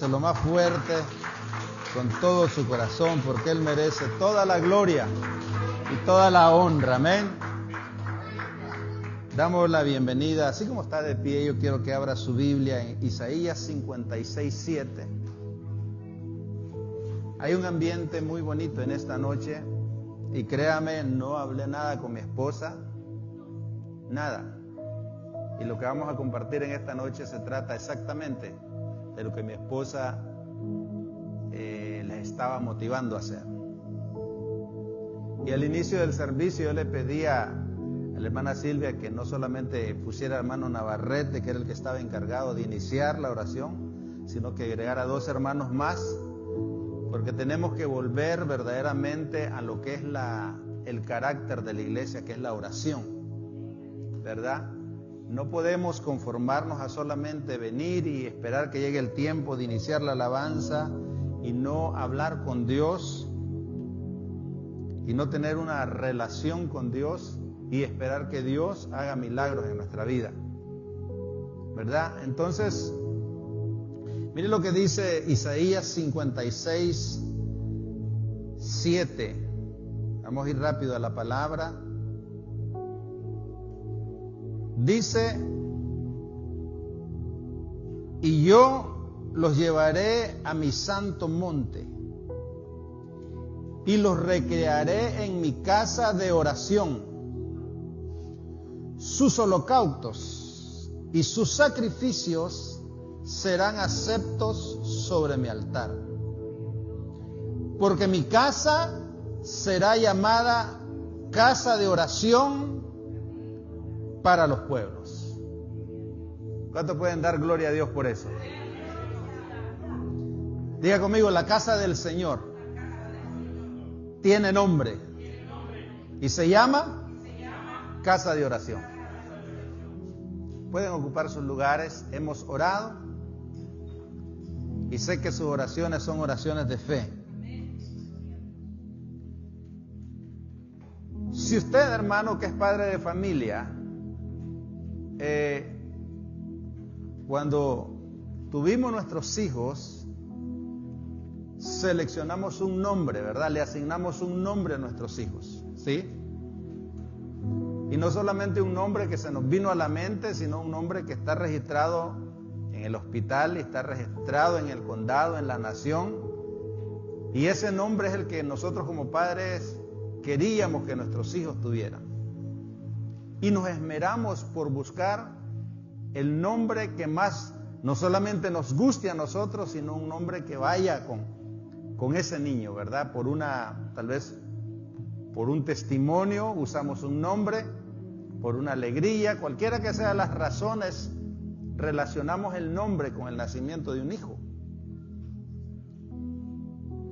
déselo más fuerte, con todo su corazón, porque Él merece toda la gloria y toda la honra. Amén. Damos la bienvenida, así como está de pie, yo quiero que abra su Biblia en Isaías 56:7. Hay un ambiente muy bonito en esta noche y créame, no hablé nada con mi esposa, nada. Y lo que vamos a compartir en esta noche se trata exactamente de lo que mi esposa les estaba motivando a hacer. Y al inicio del servicio yo le pedía a la hermana Silvia que no solamente pusiera al hermano Navarrete, que era el que estaba encargado de iniciar la oración, sino que agregara 2 hermanos más, porque tenemos que volver verdaderamente a lo que es el carácter de la iglesia, que es la oración, ¿verdad? No podemos conformarnos a solamente venir y esperar que llegue el tiempo de iniciar la alabanza y no hablar con Dios y no tener una relación con Dios y esperar que Dios haga milagros en nuestra vida, ¿verdad? Entonces, mire lo que dice Isaías 56:7. Vamos a ir rápido a la palabra. Dice: y yo los llevaré a mi santo monte y los recrearé en mi casa de oración. Sus holocaustos y sus sacrificios serán aceptos sobre mi altar, porque mi casa será llamada casa de oración para los pueblos. ¿Cuánto pueden dar gloria a Dios por eso? Diga conmigo: la casa del Señor tiene nombre y se llama casa de oración. Pueden ocupar sus lugares. Hemos orado y sé que sus oraciones son oraciones de fe. Si usted, hermano, que es padre de familia, cuando tuvimos nuestros hijos, seleccionamos un nombre, ¿verdad? Le asignamos un nombre a nuestros hijos, ¿sí? Y no solamente un nombre que se nos vino a la mente, sino un nombre que está registrado en el hospital y está registrado en el condado, en la nación. Y ese nombre es el que nosotros como padres queríamos que nuestros hijos tuvieran. Y nos esmeramos por buscar el nombre que más no solamente nos guste a nosotros, sino un nombre que vaya con ese niño, ¿verdad? Tal vez por un testimonio usamos un nombre, por una alegría, cualquiera que sean las razones, relacionamos el nombre con el nacimiento de un hijo.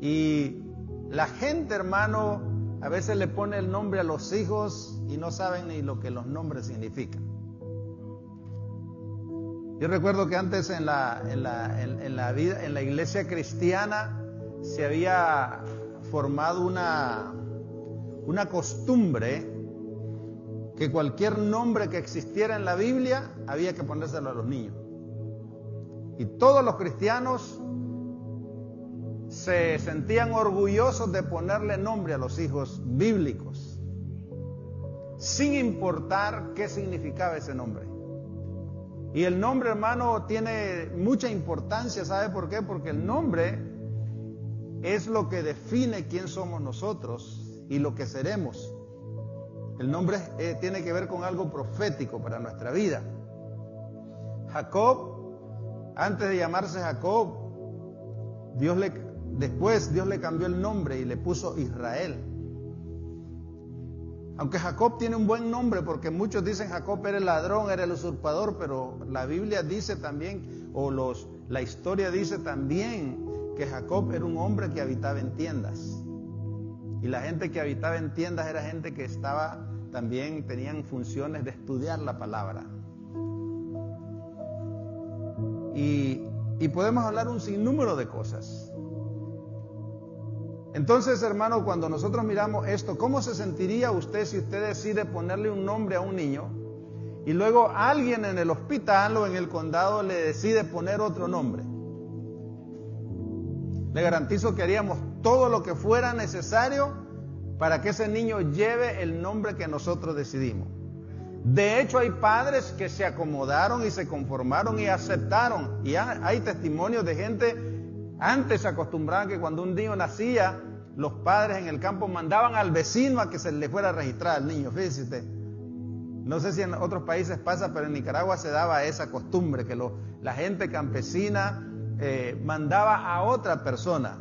Y la gente, hermano, a veces le pone el nombre a los hijos y no saben ni lo que los nombres significan. Yo recuerdo que antes en la iglesia cristiana se había formado una costumbre que cualquier nombre que existiera en la Biblia había que ponérselo a los niños. Y todos los cristianos se sentían orgullosos de ponerle nombre a los hijos bíblicos, sin importar qué significaba ese nombre. Y el nombre, hermano, tiene mucha importancia. ¿Sabe por qué? Porque el nombre es lo que define quién somos nosotros y lo que seremos. El nombre tiene que ver con algo profético para nuestra vida. Jacob, antes de llamarse Jacob, después Dios le cambió el nombre y le puso Israel. Aunque Jacob tiene un buen nombre, porque muchos dicen Jacob era el ladrón, era el usurpador, pero la Biblia dice también, la historia dice también, que Jacob era un hombre que habitaba en tiendas. Y la gente que habitaba en tiendas era gente que tenían funciones de estudiar la palabra. Y podemos hablar un sinnúmero de cosas. Entonces, hermano, cuando nosotros miramos esto, ¿cómo se sentiría usted si usted decide ponerle un nombre a un niño y luego alguien en el hospital o en el condado le decide poner otro nombre? Le garantizo que haríamos todo lo que fuera necesario para que ese niño lleve el nombre que nosotros decidimos. De hecho, hay padres que se acomodaron y se conformaron y aceptaron. Y hay testimonios de gente, antes se acostumbraban que cuando un niño nacía, los padres en el campo mandaban al vecino a que se le fuera a registrar al niño. Fíjese usted. No sé si en otros países pasa, pero en Nicaragua se daba esa costumbre, que la gente campesina mandaba a otra persona.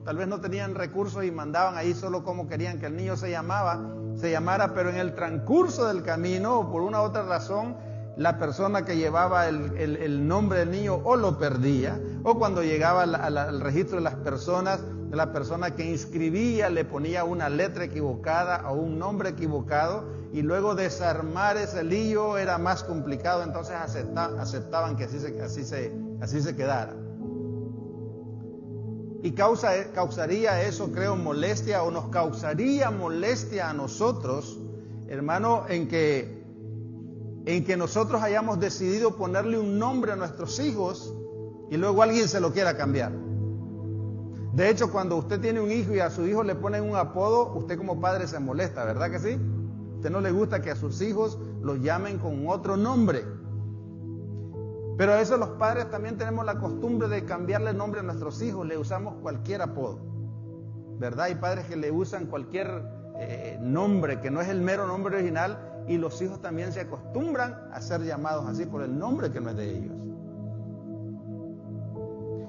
Tal vez no tenían recursos y mandaban ahí solo como querían que el niño se llamara, pero en el transcurso del camino, o por una u otra razón, la persona que llevaba el nombre del niño o lo perdía, o cuando llegaba al registro de las personas, la persona que inscribía le ponía una letra equivocada o un nombre equivocado, y luego desarmar ese lío era más complicado, entonces aceptaban que así se quedara. Y causaría eso, creo, molestia, o nos causaría molestia a nosotros, hermano, en que nosotros hayamos decidido ponerle un nombre a nuestros hijos y luego alguien se lo quiera cambiar. De hecho, cuando usted tiene un hijo y a su hijo le ponen un apodo, usted como padre se molesta, ¿verdad que sí? A usted no le gusta que a sus hijos los llamen con otro nombre. Pero eso los padres también tenemos la costumbre de cambiarle nombre a nuestros hijos, le usamos cualquier apodo, ¿verdad? Hay padres que le usan cualquier nombre que no es el mero nombre original, y los hijos también se acostumbran a ser llamados así por el nombre que no es de ellos.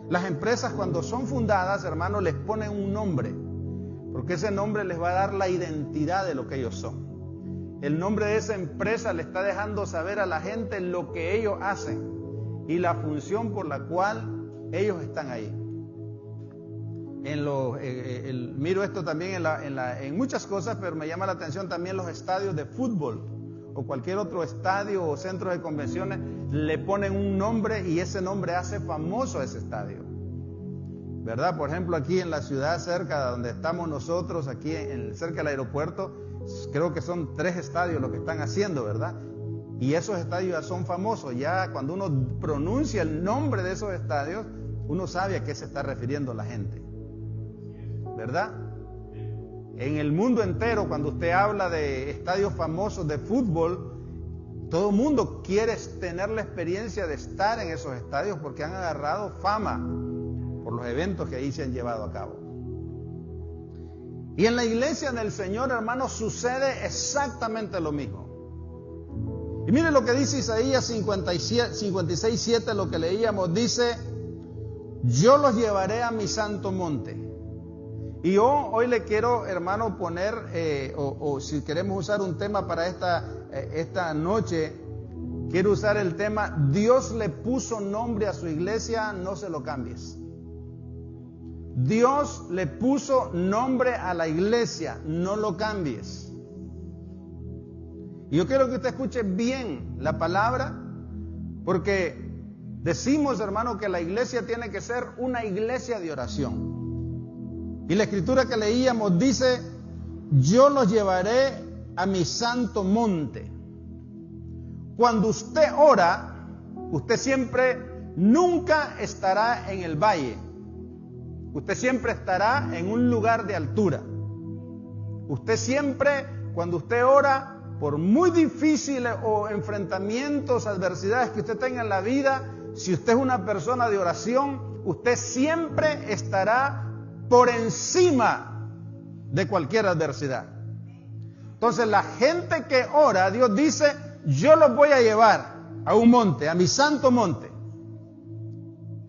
Las empresas, cuando son fundadas, hermanos, les ponen un nombre, porque ese nombre les va a dar la identidad de lo que ellos son. El nombre de esa empresa le está dejando saber a la gente lo que ellos hacen y la función por la cual ellos están ahí. Miro esto también en muchas cosas, pero me llama la atención también los estadios de fútbol o cualquier otro estadio o centro de convenciones. Le ponen un nombre y ese nombre hace famoso a ese estadio, ¿verdad? Por ejemplo, aquí en la ciudad cerca de donde estamos nosotros, aquí cerca del aeropuerto, creo que son 3 estadios lo que están haciendo, ¿verdad? Y esos estadios ya son famosos. Ya cuando uno pronuncia el nombre de esos estadios, uno sabe a qué se está refiriendo la gente, ¿verdad? En el mundo entero, cuando usted habla de estadios famosos de fútbol, todo el mundo quiere tener la experiencia de estar en esos estadios porque han agarrado fama por los eventos que ahí se han llevado a cabo. Y en la iglesia del Señor, hermanos, sucede exactamente lo mismo. Y mire lo que dice Isaías 56:7, lo que leíamos, dice: yo los llevaré a mi santo monte. Y yo hoy le quiero, hermano, poner, o si queremos usar un tema para esta noche, quiero usar el tema: Dios le puso nombre a su iglesia, no se lo cambies. Dios le puso nombre a la iglesia, no lo cambies. Y yo quiero que usted escuche bien la palabra, porque decimos, hermano, que la iglesia tiene que ser una iglesia de oración. Y la escritura que leíamos dice: yo los llevaré a mi santo monte. Cuando usted ora, usted nunca estará en el valle. Usted siempre estará en un lugar de altura. Usted siempre, cuando usted ora, por muy difíciles o enfrentamientos, adversidades que usted tenga en la vida, si usted es una persona de oración, usted siempre estará por encima de cualquier adversidad. Entonces, la gente que ora, Dios dice: yo los voy a llevar a un monte, a mi santo monte.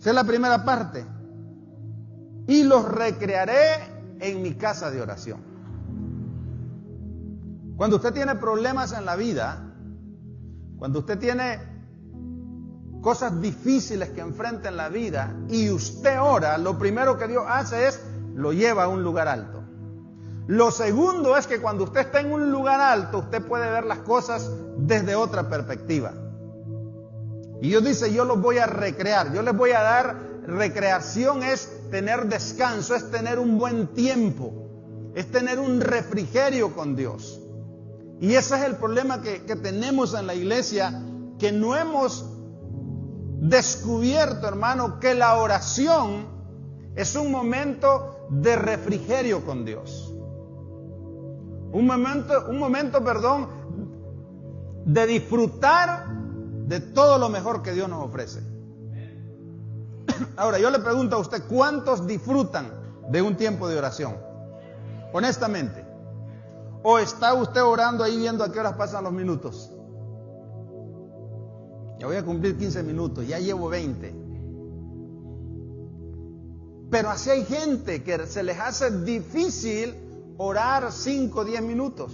Esa es la primera parte. Y los recrearé en mi casa de oración. Cuando usted tiene problemas en la vida, cuando usted tiene cosas difíciles que enfrenta en la vida y usted ora, lo primero que Dios hace es lo lleva a un lugar alto. Lo segundo es que cuando usted está en un lugar alto, usted puede ver las cosas desde otra perspectiva. Y Dios dice: yo los voy a recrear, yo les voy a dar recreación. Es tener descanso, es tener un buen tiempo, es tener un refrigerio con Dios. Y ese es el problema que tenemos en la iglesia, que no hemos descubierto, hermano, que la oración Es un momento de refrigerio con Dios. Un momento, de disfrutar de todo lo mejor que Dios nos ofrece. Ahora, yo le pregunto a usted, ¿cuántos disfrutan de un tiempo de oración? Honestamente. ¿O está usted orando ahí viendo a qué horas pasan los minutos? Ya voy a cumplir 15 minutos, ya llevo 20. Pero así hay gente que se les hace difícil orar 5 o 10 minutos.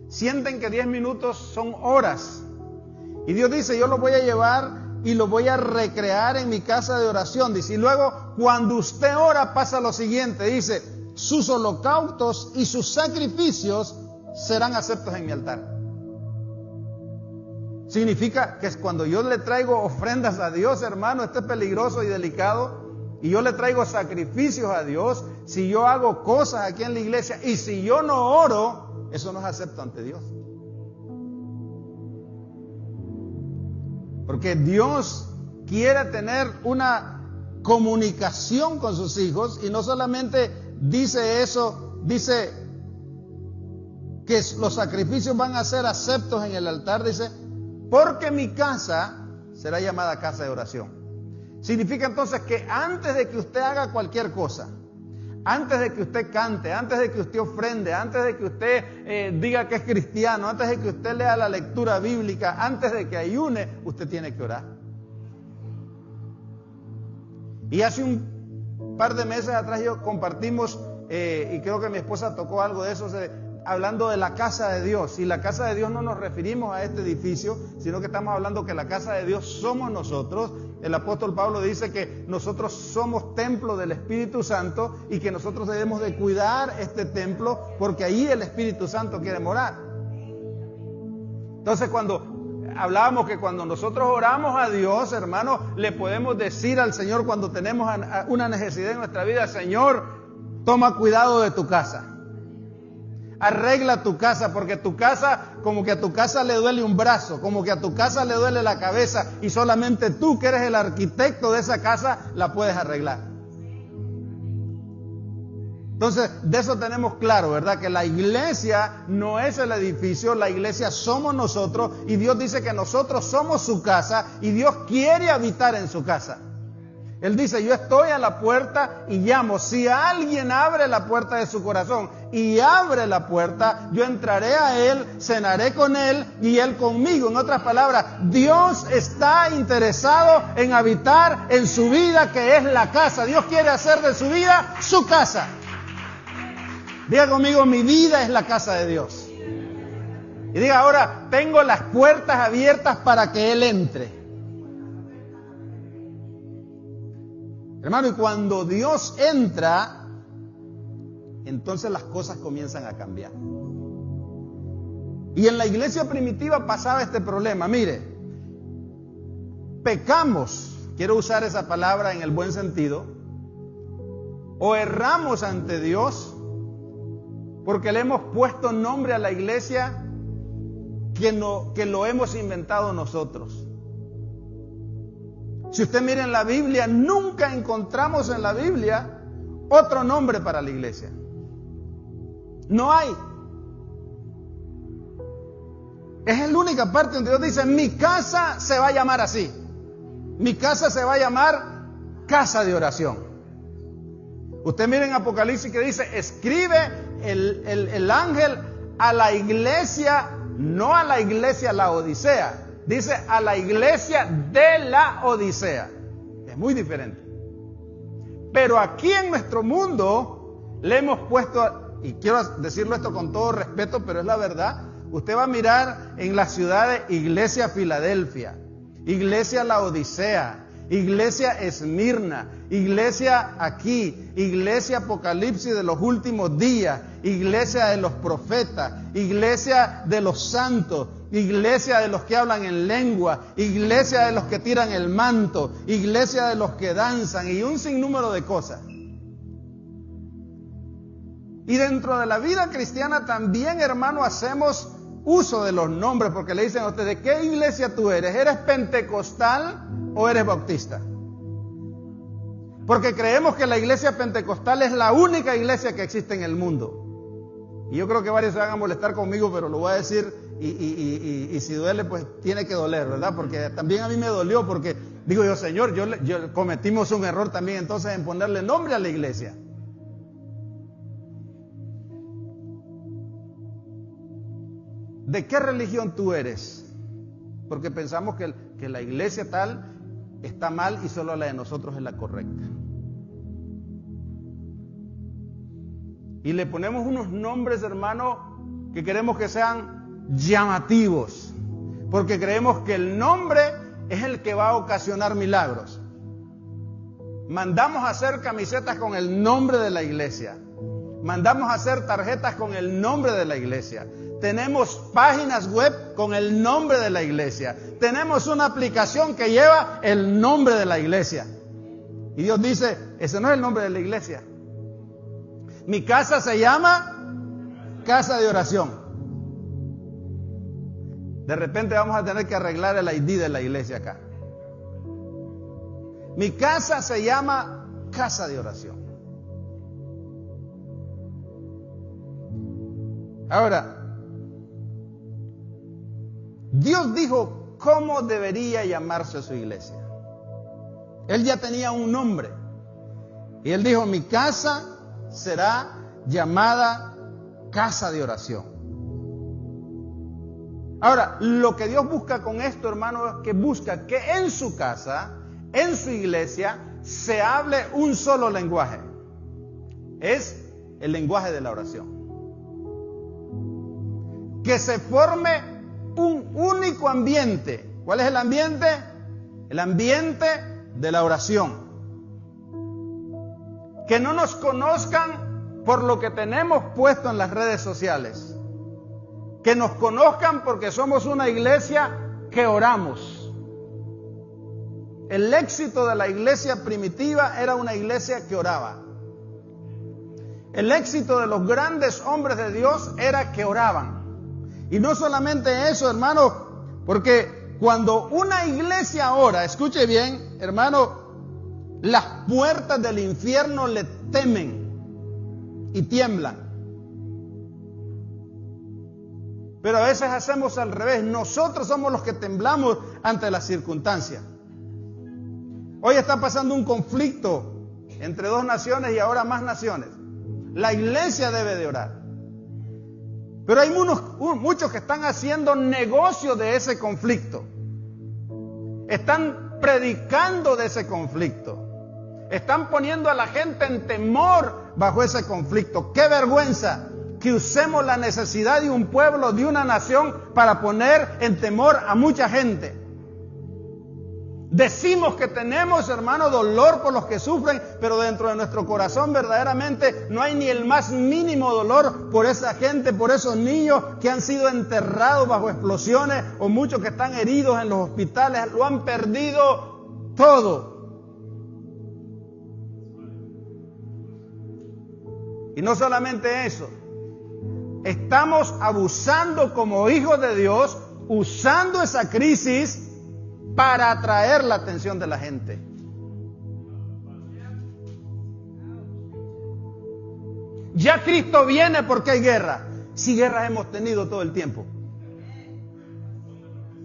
Sienten que 10 minutos son horas. Y Dios dice, yo lo voy a llevar y lo voy a recrear en mi casa de oración. Dice, y luego cuando usted ora pasa lo siguiente. Dice, sus holocaustos y sus sacrificios serán aceptos en mi altar. Significa que cuando yo le traigo ofrendas a Dios, hermano, esto es peligroso y delicado. Y yo le traigo sacrificios a Dios, si yo hago cosas aquí en la iglesia y si yo no oro, eso no es acepto ante Dios. Porque Dios quiere tener una comunicación con sus hijos y no solamente dice eso, dice que los sacrificios van a ser aceptos en el altar, dice, porque mi casa será llamada casa de oración. Significa entonces que antes de que usted haga cualquier cosa, antes de que usted cante, antes de que usted ofrende, antes de que usted diga que es cristiano, antes de que usted lea la lectura bíblica, antes de que ayune, usted tiene que orar. Y hace un par de meses atrás compartimos, y creo que mi esposa tocó algo de eso, hablando de la casa de Dios. Y la casa de Dios no nos referimos a este edificio, sino que estamos hablando que la casa de Dios somos nosotros. El apóstol Pablo dice que nosotros somos templo del Espíritu Santo y que nosotros debemos de cuidar este templo porque ahí el Espíritu Santo quiere morar. Entonces cuando hablábamos que cuando nosotros oramos a Dios, hermano, le podemos decir al Señor cuando tenemos una necesidad en nuestra vida, Señor, toma cuidado de tu casa. Arregla tu casa, porque tu casa, como que a tu casa le duele un brazo, como que a tu casa le duele la cabeza y solamente tú que eres el arquitecto de esa casa la puedes arreglar. Entonces, de eso tenemos claro, ¿verdad? Que la iglesia no es el edificio, la iglesia somos nosotros y Dios dice que nosotros somos su casa y Dios quiere habitar en su casa. Él dice, yo estoy a la puerta y llamo. Si alguien abre la puerta de su corazón y abre la puerta, yo entraré a él, cenaré con él y él conmigo. En otras palabras, Dios está interesado en habitar en su vida, que es la casa. Dios quiere hacer de su vida su casa. Diga conmigo, mi vida es la casa de Dios. Y diga ahora, tengo las puertas abiertas para que él entre. Hermano, y cuando Dios entra, entonces las cosas comienzan a cambiar. Y en la iglesia primitiva pasaba este problema. Mire, pecamos, quiero usar esa palabra en el buen sentido, o erramos ante Dios porque le hemos puesto nombre a la iglesia que lo hemos inventado nosotros. Si usted mira en la Biblia, nunca encontramos en la Biblia otro nombre para la iglesia. No hay. Es la única parte donde Dios dice, mi casa se va a llamar así. Mi casa se va a llamar casa de oración. Usted mira en Apocalipsis que dice, escribe el ángel a la iglesia, no a la iglesia Laodicea. Dice a la iglesia de la Odisea. Es muy diferente. Pero aquí en nuestro mundo le hemos puesto, y quiero decirlo esto con todo respeto, pero es la verdad. Usted va a mirar en la ciudad de Iglesia Filadelfia, Iglesia Laodicea, Iglesia Esmirna, Iglesia aquí, Iglesia Apocalipsis de los últimos días, Iglesia de los profetas, Iglesia de los santos, Iglesia de los que hablan en lengua, Iglesia de los que tiran el manto, Iglesia de los que danzan y un sinnúmero de cosas. Y dentro de la vida cristiana también, hermano, hacemos uso de los nombres, porque le dicen a usted, ¿de qué iglesia tú eres? ¿Eres pentecostal o eres bautista? Porque creemos que la iglesia pentecostal es la única iglesia que existe en el mundo. Y yo creo que varios se van a molestar conmigo, pero lo voy a decir y si duele, pues tiene que doler, ¿verdad? Porque también a mí me dolió, porque digo yo, Señor, yo cometimos un error también entonces en ponerle nombre a la iglesia. ¿De qué religión tú eres? Porque pensamos que la iglesia tal está mal y solo la de nosotros es la correcta. Y le ponemos unos nombres, hermano, que queremos que sean llamativos, porque creemos que el nombre es el que va a ocasionar milagros. Mandamos a hacer camisetas con el nombre de la iglesia. Mandamos a hacer tarjetas con el nombre de la iglesia. Tenemos páginas web con el nombre de la iglesia. Tenemos una aplicación que lleva el nombre de la iglesia. Y Dios dice, ese no es el nombre de la iglesia. Mi casa se llama casa de oración. De repente vamos a tener que arreglar el ID de la iglesia acá. Mi casa se llama casa de oración. Ahora, Dios dijo cómo debería llamarse su iglesia. Él ya tenía un nombre. Y Él dijo, mi casa será llamada casa de oración. Ahora, lo que Dios busca con esto, hermano, es que busca que en su casa, en su iglesia, se hable un solo lenguaje. Es el lenguaje de la oración. Que se forme un único ambiente. ¿Cuál es el ambiente? El ambiente de la oración. Que no nos conozcan por lo que tenemos puesto en las redes sociales. Que nos conozcan porque somos una iglesia que oramos. El éxito de la iglesia primitiva era una iglesia que oraba. El éxito de los grandes hombres de Dios era que oraban. Y no solamente eso, hermano, porque cuando una iglesia ora, escuche bien, hermano, las puertas del infierno le temen y tiemblan. Pero a veces hacemos al revés, nosotros somos los que temblamos ante las circunstancias. Hoy está pasando un conflicto entre dos naciones y ahora más naciones. La iglesia debe de orar. Pero hay muchos que están haciendo negocio de ese conflicto. Están predicando de ese conflicto. Están poniendo a la gente en temor bajo ese conflicto. ¡Qué vergüenza que usemos la necesidad de un pueblo, de una nación, para poner en temor a mucha gente! Decimos que tenemos, hermano, dolor por los que sufren, pero dentro de nuestro corazón verdaderamente no hay ni el más mínimo dolor por esa gente, por esos niños que han sido enterrados bajo explosiones o muchos que están heridos en los hospitales, lo han perdido todo. Y no solamente eso, estamos abusando como hijos de Dios, usando esa crisis para atraer la atención de la gente. Ya Cristo viene porque hay guerra. Si guerras hemos tenido todo el tiempo.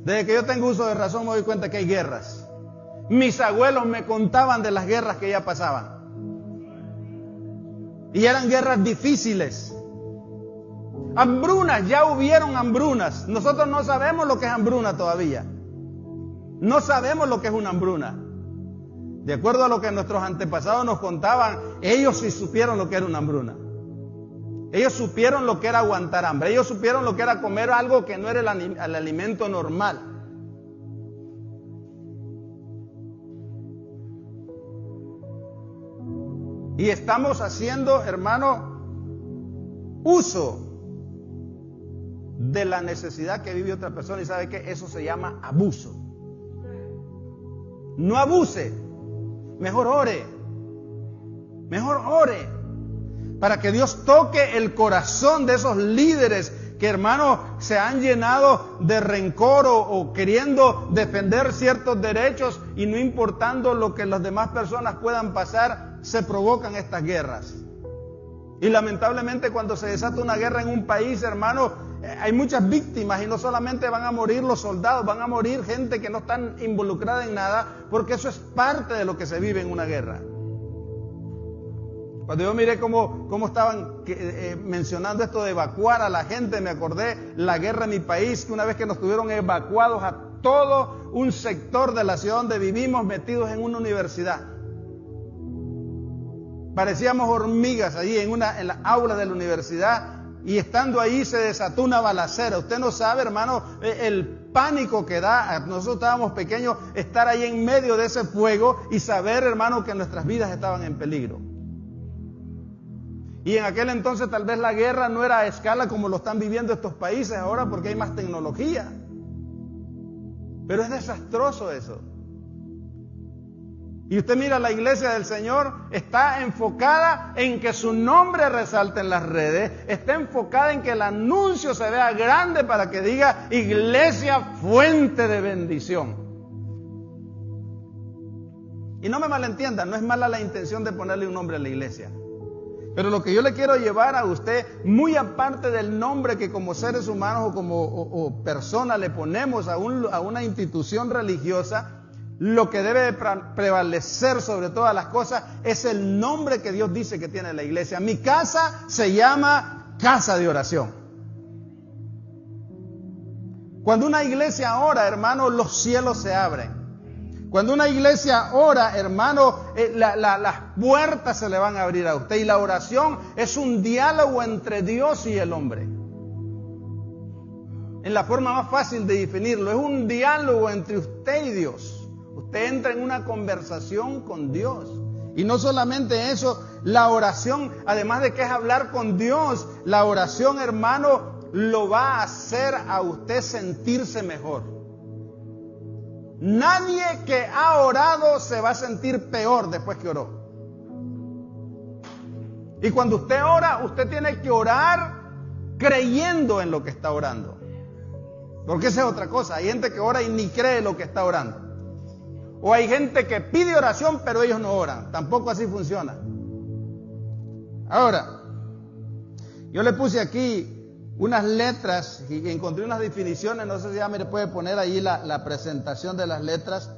Desde que yo tengo uso de razón me doy cuenta que hay guerras. Mis abuelos me contaban de las guerras que ya pasaban. Y eran guerras difíciles. Hambrunas, ya hubieron hambrunas. Nosotros no sabemos lo que es hambruna todavía. No sabemos lo que es una hambruna. De acuerdo a lo que nuestros antepasados nos contaban, ellos sí supieron lo que era una hambruna. Ellos supieron lo que era aguantar hambre. Ellos supieron lo que era comer algo que no era el alimento normal. Y estamos haciendo, hermano, uso de la necesidad que vive otra persona. Y sabe que eso se llama abuso. No abuse, mejor ore, para que Dios toque el corazón de esos líderes que hermanos se han llenado de rencor o queriendo defender ciertos derechos y no importando lo que las demás personas puedan pasar, se provocan estas guerras. Y lamentablemente cuando se desata una guerra en un país, hermano, hay muchas víctimas y no solamente van a morir los soldados, van a morir gente que no están involucrada en nada, porque eso es parte de lo que se vive en una guerra. Cuando yo miré cómo estaban mencionando esto de evacuar a la gente, me acordé la guerra en mi país, que una vez que nos tuvieron evacuados a todo un sector de la ciudad donde vivimos, metidos en una universidad. Parecíamos hormigas allí en la aula de la universidad, y estando ahí se desató una balacera. Usted no sabe, hermano, el pánico que da. Nosotros estábamos pequeños, estar ahí en medio de ese fuego y saber, hermano, que nuestras vidas estaban en peligro. Y en aquel entonces tal vez la guerra no era a escala como lo están viviendo estos países ahora, porque hay más tecnología. Pero es desastroso eso. Y usted mira, la iglesia del Señor está enfocada en que su nombre resalte en las redes, está enfocada en que el anuncio se vea grande para que diga iglesia fuente de bendición. Y no me malentiendan, no es mala la intención de ponerle un nombre a la iglesia. Pero lo que yo le quiero llevar a usted, muy aparte del nombre que como seres humanos o como persona le ponemos a una institución religiosa, lo que debe prevalecer sobre todas las cosas es el nombre que Dios dice que tiene la iglesia. Mi casa se llama casa de oración. Cuando una iglesia ora, hermano, los cielos se abren. Cuando una iglesia ora, hermano, las puertas se le van a abrir a usted. Y la oración es un diálogo entre Dios y el hombre. En la forma más fácil de definirlo, es un diálogo entre usted y Dios. Usted entra en una conversación con Dios. Y no solamente eso, la oración, además de que es hablar con Dios, la oración, hermano, lo va a hacer a usted sentirse mejor. Nadie que ha orado se va a sentir peor después que oró. Y cuando usted ora, usted tiene que orar creyendo en lo que está orando. Porque esa es otra cosa. Hay gente que ora y ni cree lo que está orando. O hay gente que pide oración, pero ellos no oran. Tampoco así funciona. Ahora, yo le puse aquí unas letras y encontré unas definiciones. No sé si ya me puede poner ahí la presentación de las letras.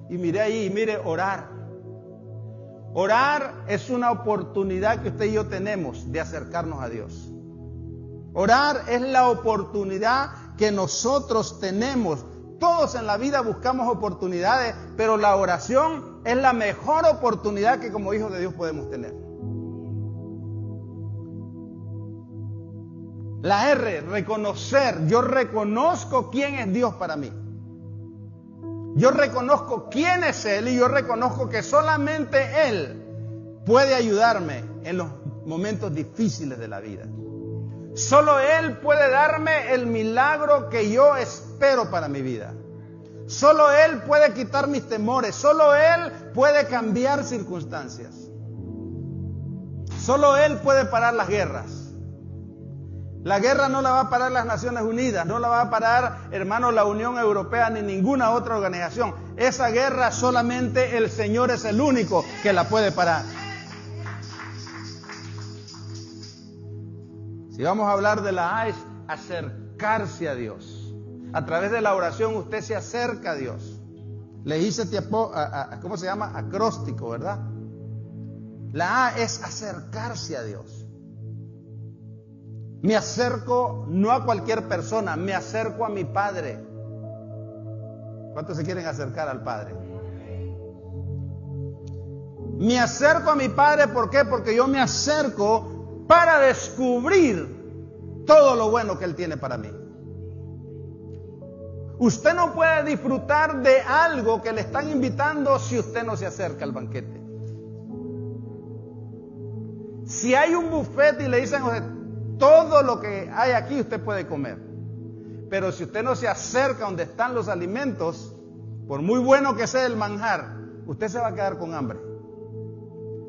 Y miré ahí, y mire, orar. Orar es una oportunidad que usted y yo tenemos de acercarnos a Dios. Orar es la oportunidad que nosotros tenemos. Todos en la vida buscamos oportunidades, pero la oración es la mejor oportunidad que como hijos de Dios podemos tener. La R, reconocer. Yo reconozco quién es Dios para mí. Yo reconozco quién es Él y yo reconozco que solamente Él puede ayudarme en los momentos difíciles de la vida. Solo Él puede darme el milagro que yo espero para mi vida. Solo Él puede quitar mis temores. Solo Él puede cambiar circunstancias. Solo Él puede parar las guerras. La guerra no la va a parar las Naciones Unidas, no la va a parar, hermano, la Unión Europea ni ninguna otra organización. Esa guerra solamente el Señor es el único que la puede parar. Si vamos a hablar de la A, es acercarse a Dios. A través de la oración usted se acerca a Dios. Le hice ¿cómo se llama? Acróstico, ¿verdad? La A es acercarse a Dios. Me acerco no a cualquier persona, me acerco a mi Padre. ¿Cuántos se quieren acercar al Padre? Me acerco a mi Padre, ¿por qué? Porque yo me acerco para descubrir todo lo bueno que Él tiene para mí. Usted no puede disfrutar de algo que le están invitando si usted no se acerca al banquete. Si hay un buffet y le dicen, todo lo que hay aquí usted puede comer. Pero si usted no se acerca donde están los alimentos, por muy bueno que sea el manjar, usted se va a quedar con hambre.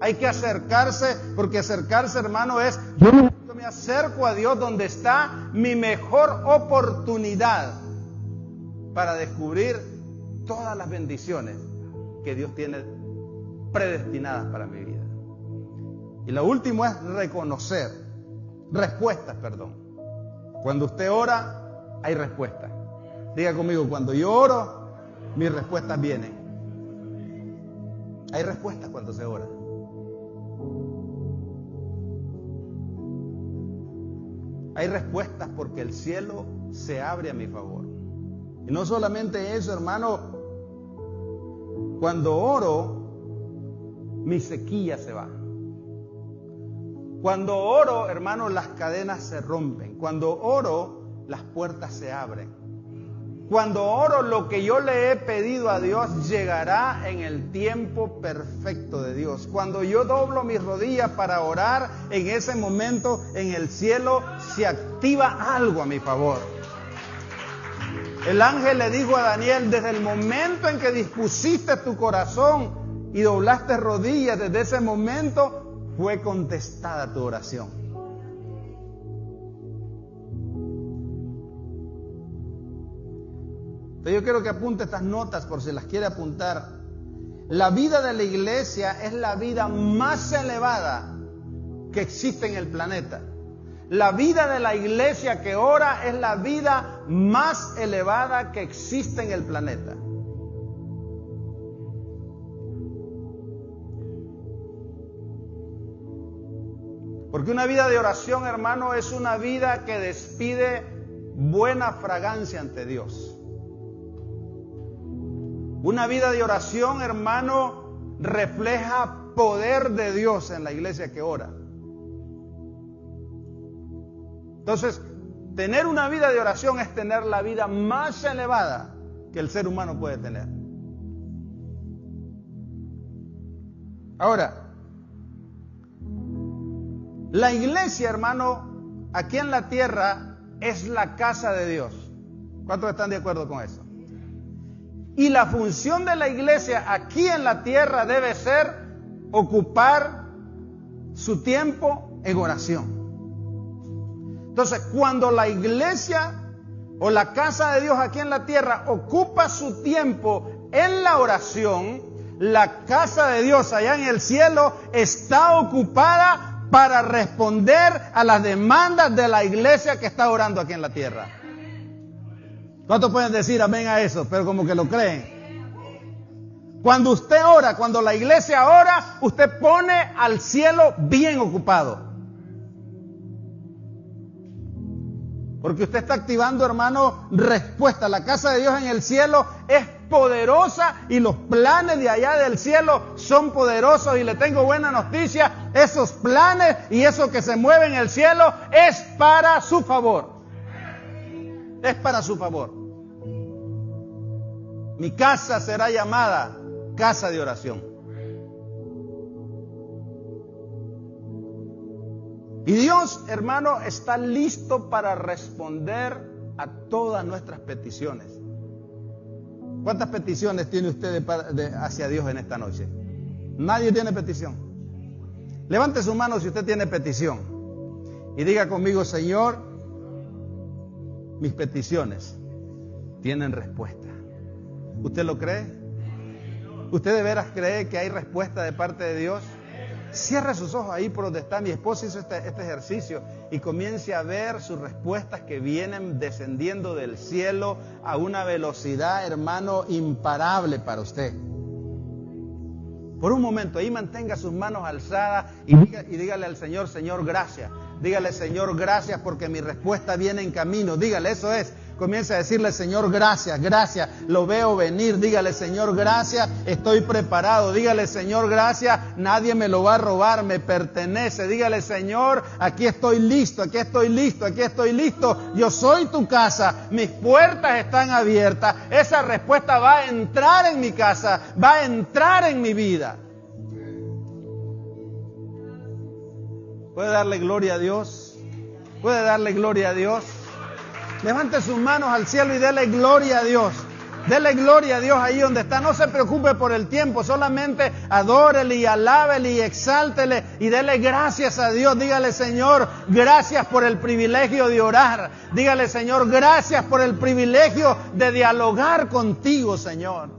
Hay que acercarse, porque acercarse, hermano, es yo necesito me acerco a Dios donde está mi mejor oportunidad para descubrir todas las bendiciones que Dios tiene predestinadas para mi vida. Y lo último es respuestas. Cuando usted ora, hay respuestas. Diga conmigo, cuando yo oro, mis respuestas vienen. Hay respuestas cuando se ora. Hay respuestas porque el cielo se abre a mi favor. Y no solamente eso, hermano. Cuando oro, mi sequía se va. Cuando oro, hermano, las cadenas se rompen. Cuando oro, las puertas se abren. Cuando oro, lo que yo le he pedido a Dios llegará en el tiempo perfecto de Dios. Cuando yo doblo mis rodillas para orar, en ese momento en el cielo se activa algo a mi favor. El ángel le dijo a Daniel, desde el momento en que dispusiste tu corazón y doblaste rodillas, desde ese momento fue contestada tu oración. Entonces yo quiero que apunte estas notas por si las quiere apuntar. La vida de la iglesia es la vida más elevada que existe en el planeta. La vida de la iglesia que ora es la vida más elevada que existe en el planeta. Porque una vida de oración, hermano, es una vida que despide buena fragancia ante Dios. Una vida de oración, hermano, refleja poder de Dios en la iglesia que ora. Entonces, tener una vida de oración es tener la vida más elevada que el ser humano puede tener. Ahora, la iglesia, hermano, aquí en la tierra es la casa de Dios. ¿Cuántos están de acuerdo con eso? Y la función de la iglesia aquí en la tierra debe ser ocupar su tiempo en oración. Entonces, cuando la iglesia o la casa de Dios aquí en la tierra ocupa su tiempo en la oración, la casa de Dios allá en el cielo está ocupada para responder a las demandas de la iglesia que está orando aquí en la tierra. ¿Cuántos pueden decir amén a eso? Pero como que lo creen. Cuando usted ora, cuando la iglesia ora, usted pone al cielo bien ocupado. Porque usted está activando, hermano, respuesta. La casa de Dios en el cielo es poderosa y los planes de allá del cielo son poderosos. Y le tengo buena noticia, esos planes y eso que se mueve en el cielo es para su favor. Es para su favor. Mi casa será llamada casa de oración. Y Dios, hermano, está listo para responder a todas nuestras peticiones. ¿Cuántas peticiones tiene usted hacia Dios en esta noche? Nadie tiene petición. Levante su mano si usted tiene petición. Y diga conmigo, Señor, mis peticiones tienen respuesta. ¿Usted lo cree? ¿Usted de veras cree que hay respuesta de parte de Dios? Cierre sus ojos ahí por donde está. Mi esposa hizo este ejercicio y comience a ver sus respuestas que vienen descendiendo del cielo a una velocidad, hermano, imparable para usted. Por un momento ahí mantenga sus manos alzadas y dígale al Señor, Señor, gracias. Dígale, Señor, gracias porque mi respuesta viene en camino. Dígale, eso es. Comience a decirle, Señor, gracias, gracias, lo veo venir. Dígale, Señor, gracias, estoy preparado. Dígale, Señor, gracias, nadie me lo va a robar, me pertenece. Dígale, Señor, aquí estoy listo, aquí estoy listo, aquí estoy listo. Yo soy tu casa, mis puertas están abiertas. Esa respuesta va a entrar en mi casa, va a entrar en mi vida. ¿Puede darle gloria a Dios? ¿Puede darle gloria a Dios? Levante sus manos al cielo y dele gloria a Dios. Dele gloria a Dios ahí donde está. No se preocupe por el tiempo. Solamente adórele y alábele y exáltele y dele gracias a Dios. Dígale, Señor, gracias por el privilegio de orar. Dígale, Señor, gracias por el privilegio de dialogar contigo, Señor.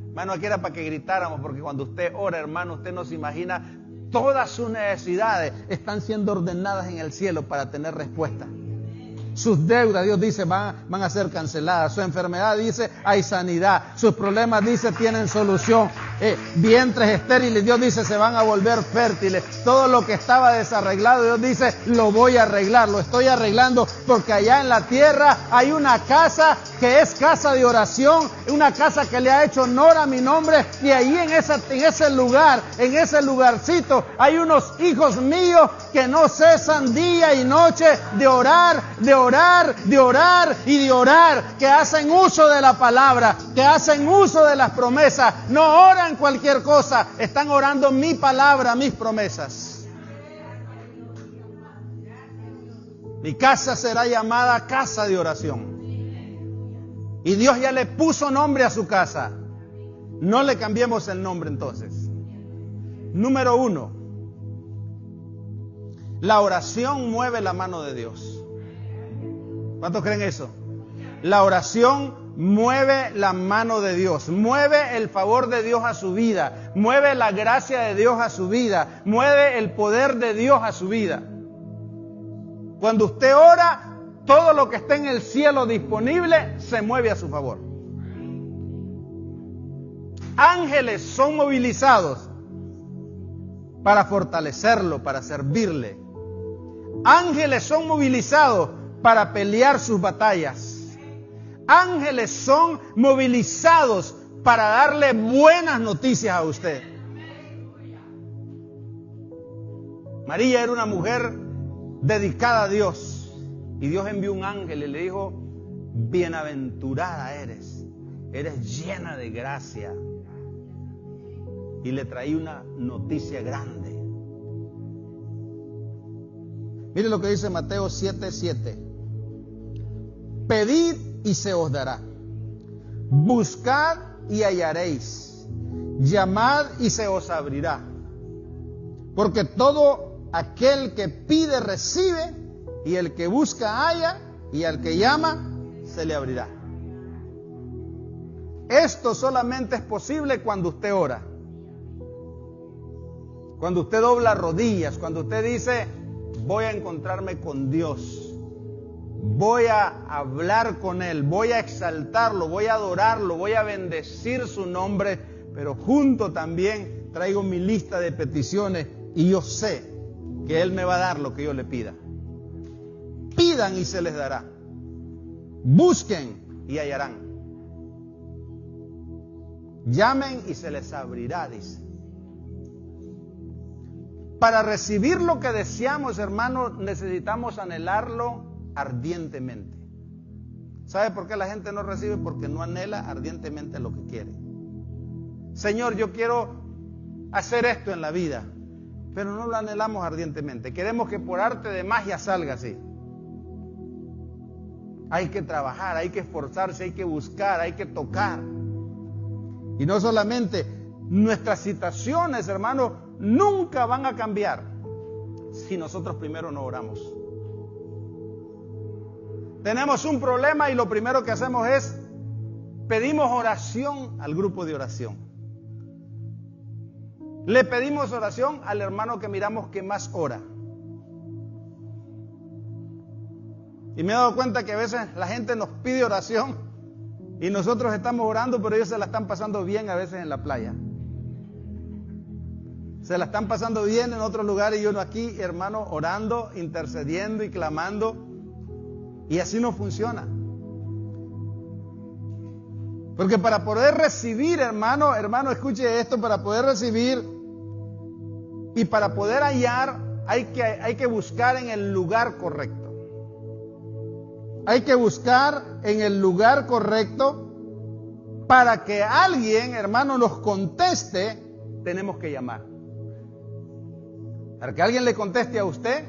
Hermano, aquí era para que gritáramos, porque cuando usted ora, hermano, usted no se imagina, todas sus necesidades están siendo ordenadas en el cielo para tener respuesta. Sus deudas, Dios dice, van a ser canceladas. Su enfermedad, dice, hay sanidad. Sus problemas, dice, tienen solución. Vientres estériles, Dios dice, se van a volver fértiles. Todo lo que estaba desarreglado, Dios dice, lo voy a arreglar. Lo estoy arreglando porque allá en la tierra hay una casa que es casa de oración. Una casa que le ha hecho honor a mi nombre. Y ahí en ese lugar, en ese lugarcito, hay unos hijos míos que no cesan día y noche de orar y de orar, que hacen uso de la palabra, que hacen uso de las promesas. No oran cualquier cosa, están orando mi palabra, mis promesas. Mi casa será llamada casa de oración. Y Dios ya le puso nombre a su casa. No le cambiemos el nombre entonces. Número 1. La oración mueve la mano de Dios. ¿Cuántos creen eso? La oración mueve la mano de Dios, mueve el favor de Dios a su vida, mueve la gracia de Dios a su vida, mueve el poder de Dios a su vida. Cuando usted ora, todo lo que está en el cielo disponible se mueve a su favor. Ángeles son movilizados para fortalecerlo, para servirle. Ángeles son movilizados para pelear sus batallas. Ángeles son movilizados para darle buenas noticias a usted. María era una mujer dedicada a Dios y Dios envió un ángel y le dijo: bienaventurada eres llena de gracia. Y le traía una noticia grande. Mire lo que dice Mateo 7:7. Pedid y se os dará. Buscad y hallaréis. Llamad y se os abrirá. Porque todo aquel que pide recibe, y el que busca halla, y al que llama se le abrirá. Esto solamente es posible cuando usted ora. Cuando usted dobla rodillas, cuando usted dice: voy a encontrarme con Dios. Voy a hablar con Él, voy a exaltarlo, voy a adorarlo, voy a bendecir su nombre, pero junto también traigo mi lista de peticiones y yo sé que Él me va a dar lo que yo le pida. Pidan y se les dará. Busquen y hallarán. Llamen y se les abrirá, dice. Para recibir lo que deseamos, hermanos, necesitamos anhelarlo ardientemente. ¿Sabe por qué la gente no recibe? Porque no anhela ardientemente lo que quiere. Señor, yo quiero hacer esto en la vida, pero no lo anhelamos ardientemente. Queremos que por arte de magia salga así. Hay que trabajar, hay que esforzarse, hay que buscar, hay que tocar. Y no solamente, nuestras situaciones, hermanos, nunca van a cambiar si nosotros primero no oramos. Tenemos un problema y lo primero que hacemos es pedimos oración al grupo de oración. Le pedimos oración al hermano que miramos que más ora. Y me he dado cuenta que a veces la gente nos pide oración y nosotros estamos orando, pero ellos se la están pasando bien a veces en la playa. Se la están pasando bien en otro lugar y uno aquí, hermano, orando, intercediendo y clamando. Y así no funciona. Porque para poder recibir, hermano, escuche esto, para poder recibir y para poder hallar, hay que buscar en el lugar correcto. Hay que buscar en el lugar correcto. Para que alguien, hermano, nos conteste, tenemos que llamar. Para que alguien le conteste a usted,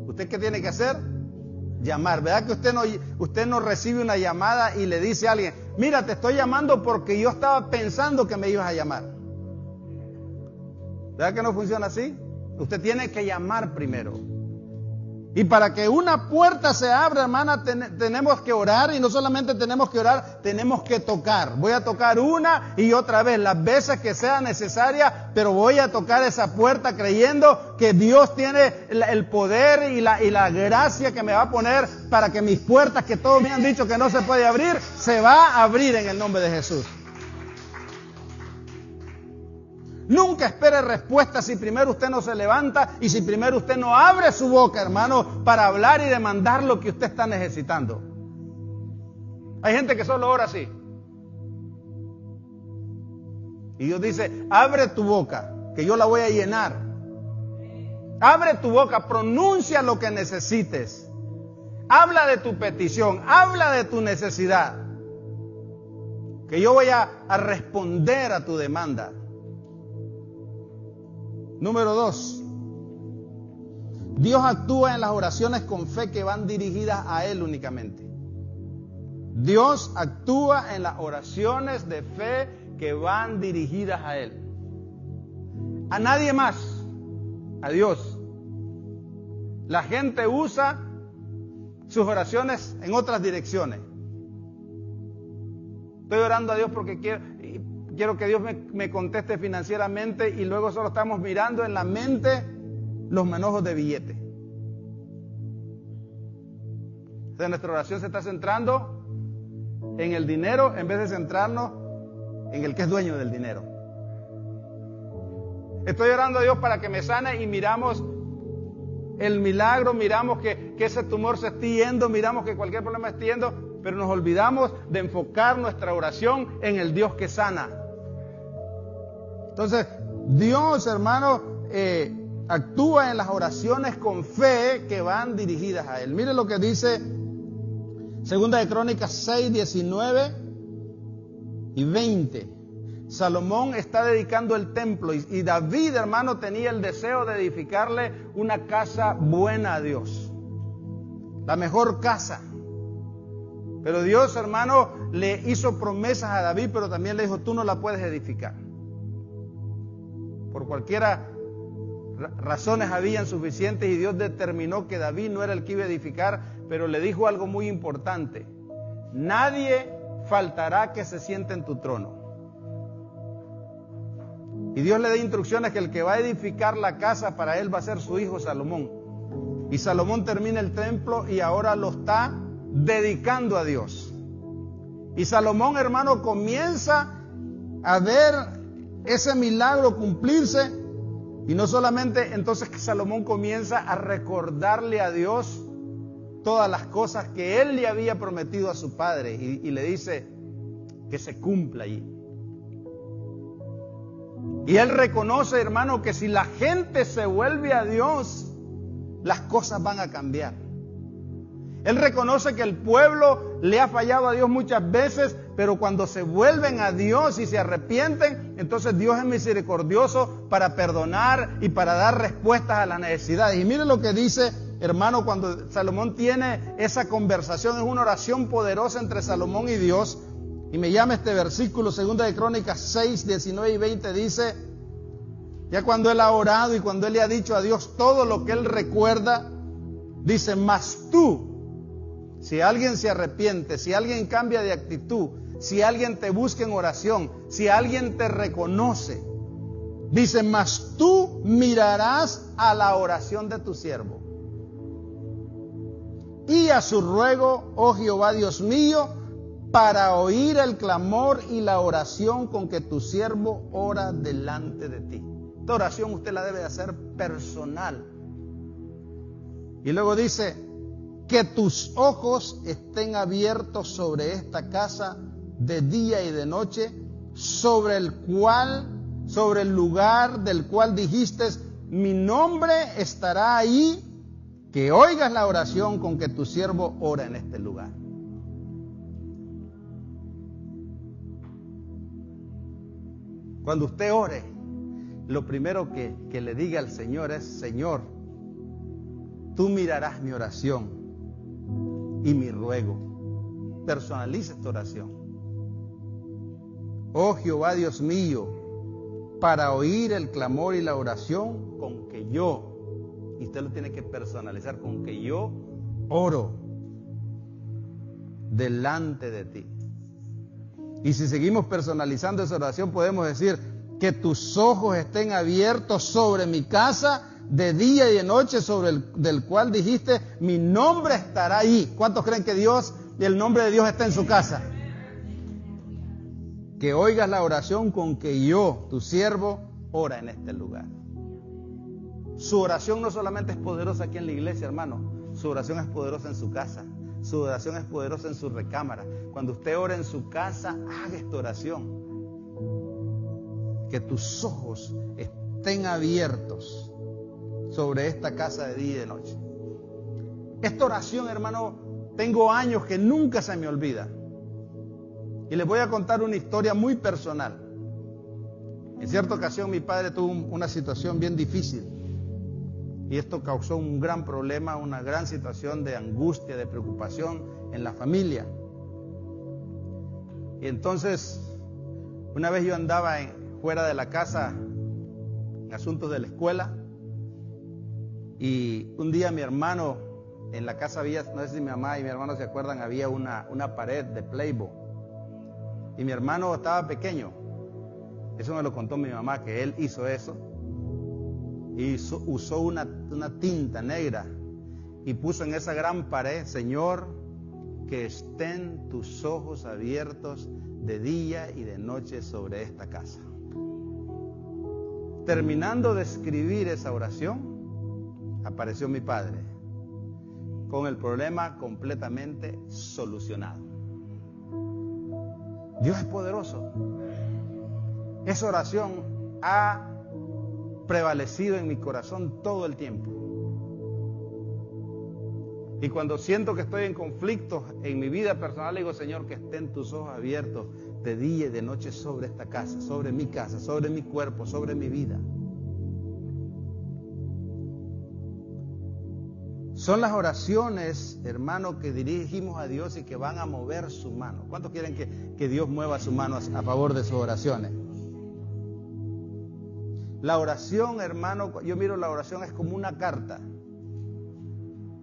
¿usted qué tiene que hacer? llamar. ¿Verdad que usted no recibe una llamada y le dice a alguien, mira, te estoy llamando porque yo estaba pensando que me ibas a llamar? ¿Verdad que no funciona así? Usted tiene que llamar primero. Y para que una puerta se abra, hermana, tenemos que orar, y no solamente tenemos que orar, tenemos que tocar. Voy a tocar una y otra vez, las veces que sea necesaria, pero voy a tocar esa puerta creyendo que Dios tiene el poder y la gracia que me va a poner para que mis puertas, que todos me han dicho que no se puede abrir, se va a abrir en el nombre de Jesús. Nunca espere respuesta si primero usted no se levanta y si primero usted no abre su boca, hermano, para hablar y demandar lo que usted está necesitando. Hay gente que solo ora así. Y Dios dice, abre tu boca, que yo la voy a llenar. Abre tu boca, pronuncia lo que necesites. Habla de tu petición, habla de tu necesidad. Que yo voy a responder a tu demanda. Número 2. Dios actúa en las oraciones con fe que van dirigidas a Él únicamente. Dios actúa en las oraciones de fe que van dirigidas a Él. A nadie más, a Dios. La gente usa sus oraciones en otras direcciones. Estoy orando a Dios porque quiero que Dios me conteste financieramente, y luego solo estamos mirando en la mente los manojos de billete. O sea, nuestra oración se está centrando en el dinero en vez de centrarnos en el que es dueño del dinero. Estoy orando a Dios para que me sane y miramos el milagro, miramos que ese tumor se esté yendo, miramos que cualquier problema esté yendo, pero nos olvidamos de enfocar nuestra oración en el Dios que sana. Entonces, Dios, hermano, actúa en las oraciones con fe que van dirigidas a Él. Mire lo que dice Segunda de Crónicas 6, 19 y 20. Salomón está dedicando el templo y David, hermano, tenía el deseo de edificarle una casa buena a Dios. La mejor casa. Pero Dios, hermano, le hizo promesas a David, pero también le dijo, tú no la puedes edificar. Por cualquiera razones habían suficientes y Dios determinó que David no era el que iba a edificar, pero le dijo algo muy importante: nadie faltará que se siente en tu trono. Y Dios le da instrucciones que el que va a edificar la casa para él va a ser su hijo Salomón. Y Salomón termina el templo y ahora lo está dedicando a Dios. Y Salomón, hermano, comienza a ver ese milagro cumplirse, y no solamente entonces que Salomón comienza a recordarle a Dios todas las cosas que él le había prometido a su padre, y le dice que se cumpla allí. Y él reconoce, hermano, que si la gente se vuelve a Dios, las cosas van a cambiar. Él reconoce que el pueblo le ha fallado a Dios muchas veces, pero cuando se vuelven a Dios y se arrepienten, entonces Dios es misericordioso para perdonar y para dar respuestas a las necesidades. Y mire lo que dice, hermano, cuando Salomón tiene esa conversación, es una oración poderosa entre Salomón y Dios. Y me llama este versículo, 2 de Crónicas 6, 19 y 20, dice, ya cuando él ha orado y cuando él le ha dicho a Dios todo lo que él recuerda, dice, mas tú, si alguien se arrepiente, si alguien cambia de actitud, si alguien te busca en oración, si alguien te reconoce, dice, mas tú mirarás a la oración de tu siervo y a su ruego, oh Jehová Dios mío, para oír el clamor y la oración con que tu siervo ora delante de ti. Esta oración usted la debe de hacer personal. Y luego dice, que tus ojos estén abiertos sobre esta casa de día y de noche, sobre el lugar del cual dijiste, mi nombre estará ahí, que oigas la oración con que tu siervo ora en este lugar. Cuando usted ore, lo primero que le diga al Señor es, Señor, tú mirarás mi oración y mi ruego. Personalice esta oración. Oh Jehová Dios mío, para oír el clamor y la oración con que yo, y usted lo tiene que personalizar, con que yo oro delante de ti. Y si seguimos personalizando esa oración, podemos decir: que tus ojos estén abiertos sobre mi casa de día y de noche, sobre del cual dijiste, mi nombre estará ahí. ¿Cuántos creen que Dios y el nombre de Dios está en su casa? Que oigas la oración con que yo, tu siervo, ora en este lugar. Su oración no solamente es poderosa aquí en la iglesia, hermano. Su oración es poderosa en su casa. Su oración es poderosa en su recámara. Cuando usted ora en su casa, haga esta oración. Que tus ojos estén abiertos sobre esta casa de día y de noche. Esta oración, hermano, tengo años que nunca se me olvida. Y les voy a contar una historia muy personal. En cierta ocasión mi padre tuvo una situación bien difícil. Y esto causó un gran problema, una gran situación de angustia, de preocupación en la familia. Y entonces, una vez yo andaba fuera de la casa en asuntos de la escuela. Y un día mi hermano, en la casa había, no sé si mi mamá y mi hermano se acuerdan, había una pared de Playboy. Y mi hermano estaba pequeño. Eso me lo contó mi mamá, que él hizo eso. Y usó una tinta negra y puso en esa gran pared: Señor, que estén tus ojos abiertos de día y de noche sobre esta casa. Terminando de escribir esa oración, apareció mi padre con el problema completamente solucionado. Dios es poderoso. Esa oración ha prevalecido en mi corazón todo el tiempo. Y cuando siento que estoy en conflictos en mi vida personal, digo: Señor, que estén tus ojos abiertos de día y de noche sobre esta casa, sobre mi casa, sobre mi cuerpo, sobre mi vida. Son las oraciones, hermano, que dirigimos a Dios y que van a mover su mano. ¿Cuántos quieren que Dios mueva su mano a favor de sus oraciones? La oración, hermano, yo miro la oración es como una carta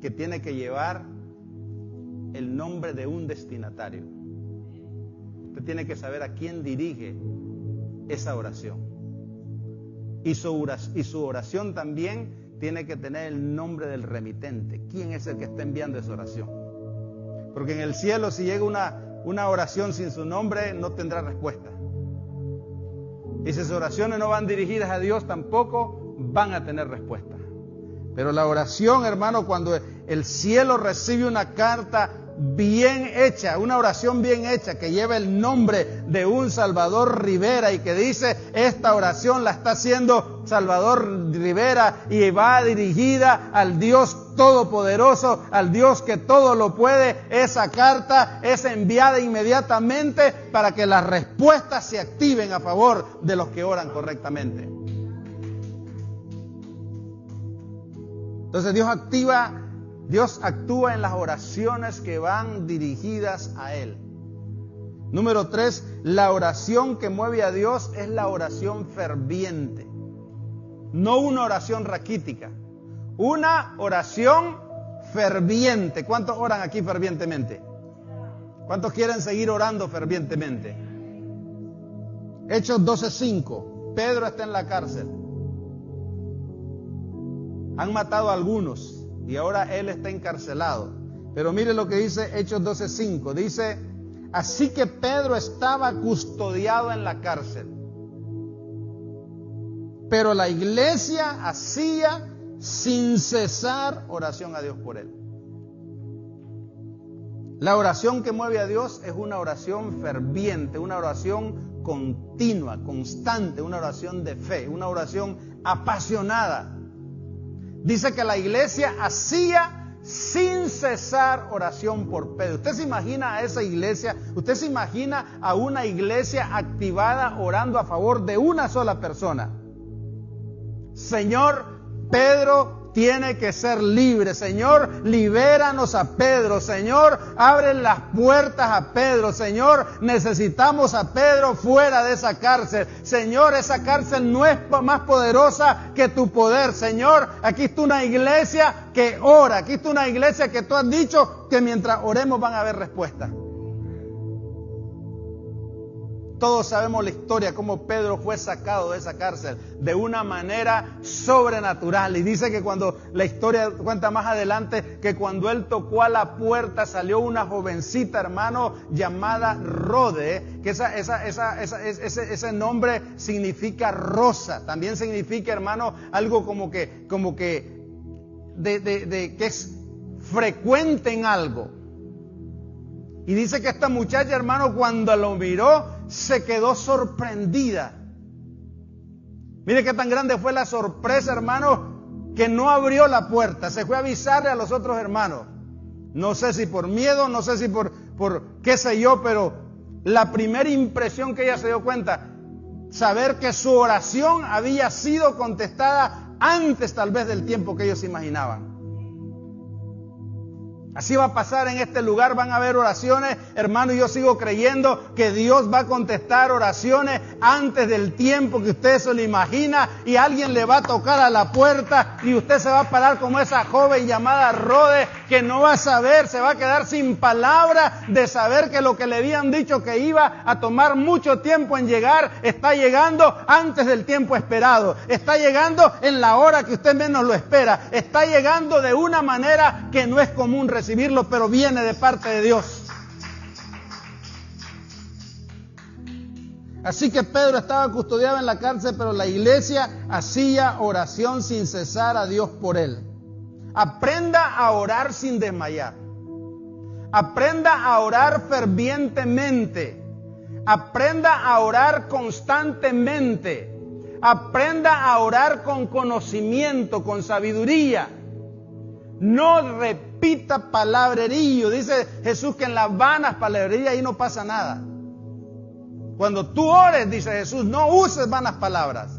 que tiene que llevar el nombre de un destinatario. Usted tiene que saber a quién dirige esa oración. Y su oración también tiene que tener el nombre del remitente. ¿Quién es el que está enviando esa oración? Porque en el cielo, si llega una oración sin su nombre, no tendrá respuesta. Y si sus oraciones no van dirigidas a Dios, tampoco van a tener respuesta. Pero la oración, hermano, cuando el cielo recibe una carta bien hecha, una oración bien hecha que lleva el nombre de un Salvador Rivera y que dice: esta oración la está haciendo Salvador Rivera y va dirigida al Dios Todopoderoso, al Dios que todo lo puede, esa carta es enviada inmediatamente para que las respuestas se activen a favor de los que oran correctamente. Entonces Dios actúa en las oraciones que van dirigidas a Él. Número 3, la oración que mueve a Dios es la oración ferviente. No una oración raquítica, una oración ferviente. ¿Cuántos oran aquí fervientemente? ¿Cuántos quieren seguir orando fervientemente? Hechos 12:5. Pedro está en la cárcel. Han matado a algunos y ahora él está encarcelado. Pero mire lo que dice Hechos 12:5. Dice: así que Pedro estaba custodiado en la cárcel, pero la iglesia hacía sin cesar oración a Dios por él. La oración que mueve a Dios es una oración ferviente, una oración continua, constante, una oración de fe, una oración apasionada. Dice que la iglesia hacía sin cesar oración por Pedro. ¿Usted se imagina a esa iglesia? ¿Usted se imagina a una iglesia activada orando a favor de una sola persona? Señor, Pedro tiene que ser libre. Señor, libéranos a Pedro. Señor, abre las puertas a Pedro. Señor, necesitamos a Pedro fuera de esa cárcel. Señor, esa cárcel no es más poderosa que tu poder. Señor, aquí está una iglesia que ora. Aquí está una iglesia que tú has dicho que mientras oremos van a haber respuestas. Todos sabemos la historia, cómo Pedro fue sacado de esa cárcel de una manera sobrenatural. Y dice que cuando la historia cuenta más adelante, que cuando él tocó a la puerta salió una jovencita, hermano, llamada Rode, que ese nombre significa rosa. También significa, hermano, algo como que es frecuente en algo. Y dice que esta muchacha, hermano, cuando lo miró, se quedó sorprendida. Mire qué tan grande fue la sorpresa, hermano, que no abrió la puerta. Se fue a avisarle a los otros hermanos. No sé si por miedo, no sé si por qué sé yo, pero la primera impresión que ella se dio cuenta, saber que su oración había sido contestada antes tal vez del tiempo que ellos imaginaban. Así va a pasar en este lugar, van a haber oraciones, hermano, y yo sigo creyendo que Dios va a contestar oraciones antes del tiempo que usted se lo imagina, y alguien le va a tocar a la puerta y usted se va a parar como esa joven llamada Rode, que no va a saber, se va a quedar sin palabra de saber que lo que le habían dicho que iba a tomar mucho tiempo en llegar, está llegando antes del tiempo esperado, está llegando en la hora que usted menos lo espera, está llegando de una manera que no es común recibirlo, pero viene de parte de Dios. Así que Pedro estaba custodiado en la cárcel, pero la iglesia hacía oración sin cesar a Dios por él. Aprenda a orar sin desmayar. Aprenda a orar fervientemente. Aprenda a orar constantemente. Aprenda a orar con conocimiento, con sabiduría. No repita palabrerío. Dice Jesús que en las vanas palabrerías ahí no pasa nada. Cuando tú ores, dice Jesús, no uses vanas palabras.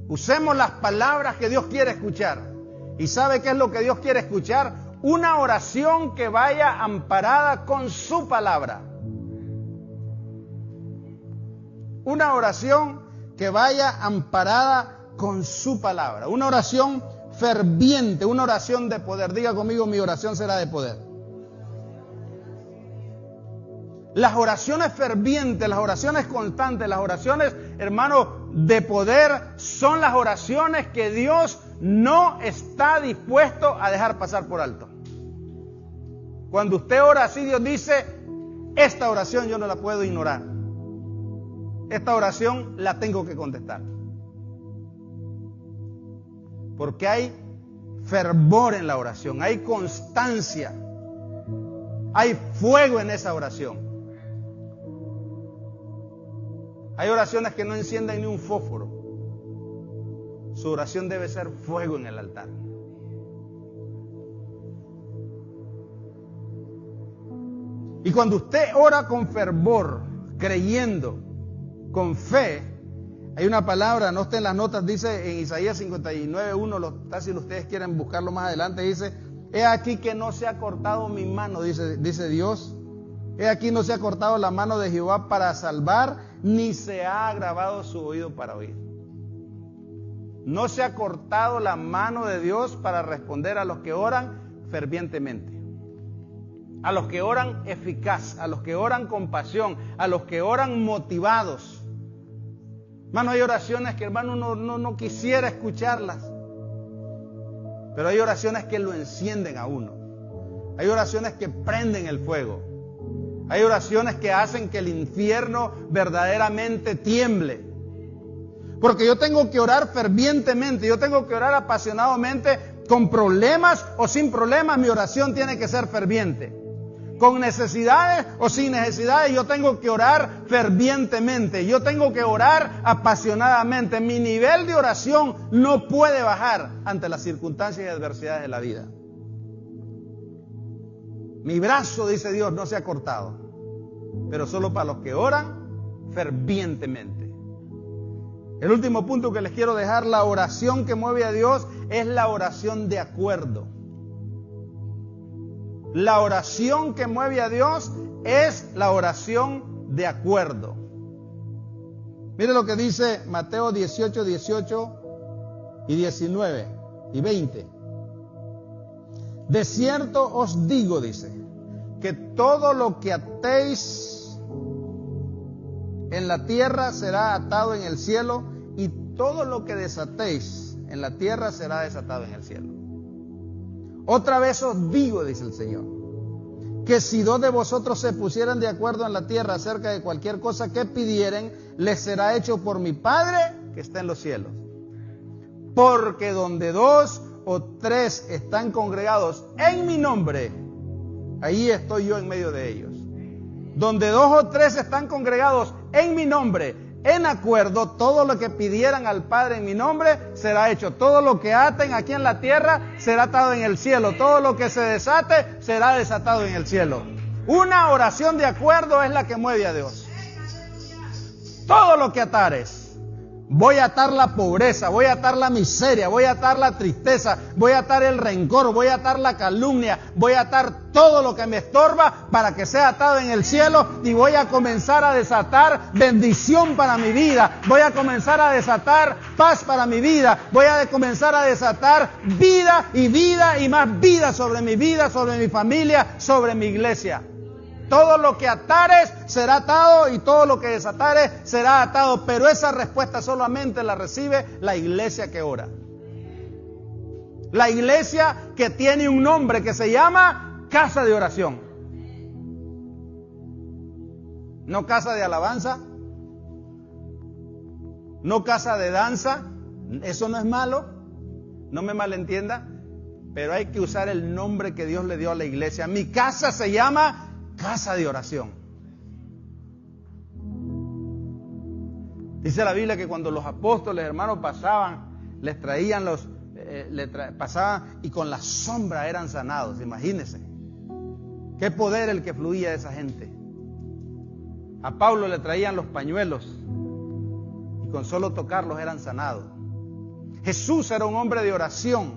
Usemos las palabras que Dios quiere escuchar. ¿Y sabe qué es lo que Dios quiere escuchar? Una oración que vaya amparada con su palabra. Una oración que vaya amparada con su palabra. Una oración ferviente, una oración de poder. Diga conmigo, mi oración será de poder. Las oraciones fervientes, las oraciones constantes, las oraciones, hermano, de poder, son las oraciones que Dios no está dispuesto a dejar pasar por alto. Cuando usted ora así, Dios dice, esta oración yo no la puedo ignorar. Esta oración la tengo que contestar. Porque hay fervor en la oración, hay constancia, hay fuego en esa oración. Hay oraciones que no encienden ni un fósforo. Su oración debe ser fuego en el altar. Y cuando usted ora con fervor, creyendo, con fe, hay una palabra, no está en las notas, dice en Isaías 59:1, si ustedes quieren buscarlo más adelante, dice, he aquí que no se ha cortado mi mano, dice Dios, he aquí no se ha cortado la mano de Jehová para salvar, ni se ha agravado su oído para oír. No se ha cortado la mano de Dios para responder a los que oran fervientemente, a los que oran eficaz, a los que oran con pasión, a los que oran motivados. Hermano, hay oraciones que, hermano, no quisiera escucharlas, pero hay oraciones que lo encienden a uno. Hay oraciones que prenden el fuego. Hay oraciones que hacen que el infierno verdaderamente tiemble. Porque yo tengo que orar fervientemente, yo tengo que orar apasionadamente, con problemas o sin problemas, mi oración tiene que ser ferviente. Con necesidades o sin necesidades, yo tengo que orar fervientemente, yo tengo que orar apasionadamente. Mi nivel de oración no puede bajar ante las circunstancias y adversidades de la vida. Mi brazo, dice Dios, no se ha cortado, pero solo para los que oran fervientemente. El último punto que les quiero dejar, la oración que mueve a Dios es la oración de acuerdo. La oración que mueve a Dios es la oración de acuerdo. Mire lo que dice Mateo 18, 18 y 19 y 20. De cierto os digo, dice, que todo lo que atéis en la tierra será atado en el cielo, y todo lo que desatéis en la tierra será desatado en el cielo. Otra vez os digo, dice el Señor, que si dos de vosotros se pusieran de acuerdo en la tierra acerca de cualquier cosa que pidieren, les será hecho por mi Padre que está en los cielos. Porque donde dos o tres están congregados en mi nombre, ahí estoy yo en medio de ellos. Donde dos o tres están congregados en mi nombre, en acuerdo, todo lo que pidieran al Padre en mi nombre será hecho. Todo lo que aten aquí en la tierra será atado en el cielo. Todo lo que se desate será desatado en el cielo. Una oración de acuerdo es la que mueve a Dios. Todo lo que atares. Voy a atar la pobreza, voy a atar la miseria, voy a atar la tristeza, voy a atar el rencor, voy a atar la calumnia, voy a atar todo lo que me estorba para que sea atado en el cielo, y voy a comenzar a desatar bendición para mi vida, voy a comenzar a desatar paz para mi vida, voy a comenzar a desatar vida y más vida sobre mi vida, sobre mi familia, sobre mi iglesia. Todo lo que atares será atado y todo lo que desatares será atado. Pero esa respuesta solamente la recibe la iglesia que ora. La iglesia que tiene un nombre que se llama casa de oración. No casa de alabanza. No casa de danza. Eso no es malo. No me malentienda. Pero hay que usar el nombre que Dios le dio a la iglesia. Mi casa se llama casa de oración. Dice la Biblia que cuando los apóstoles, hermanos, pasaban, les traían pasaban y con la sombra eran sanados. Imagínense qué poder el que fluía de esa gente. A Pablo le traían los pañuelos y con solo tocarlos eran sanados. Jesús era un hombre de oración,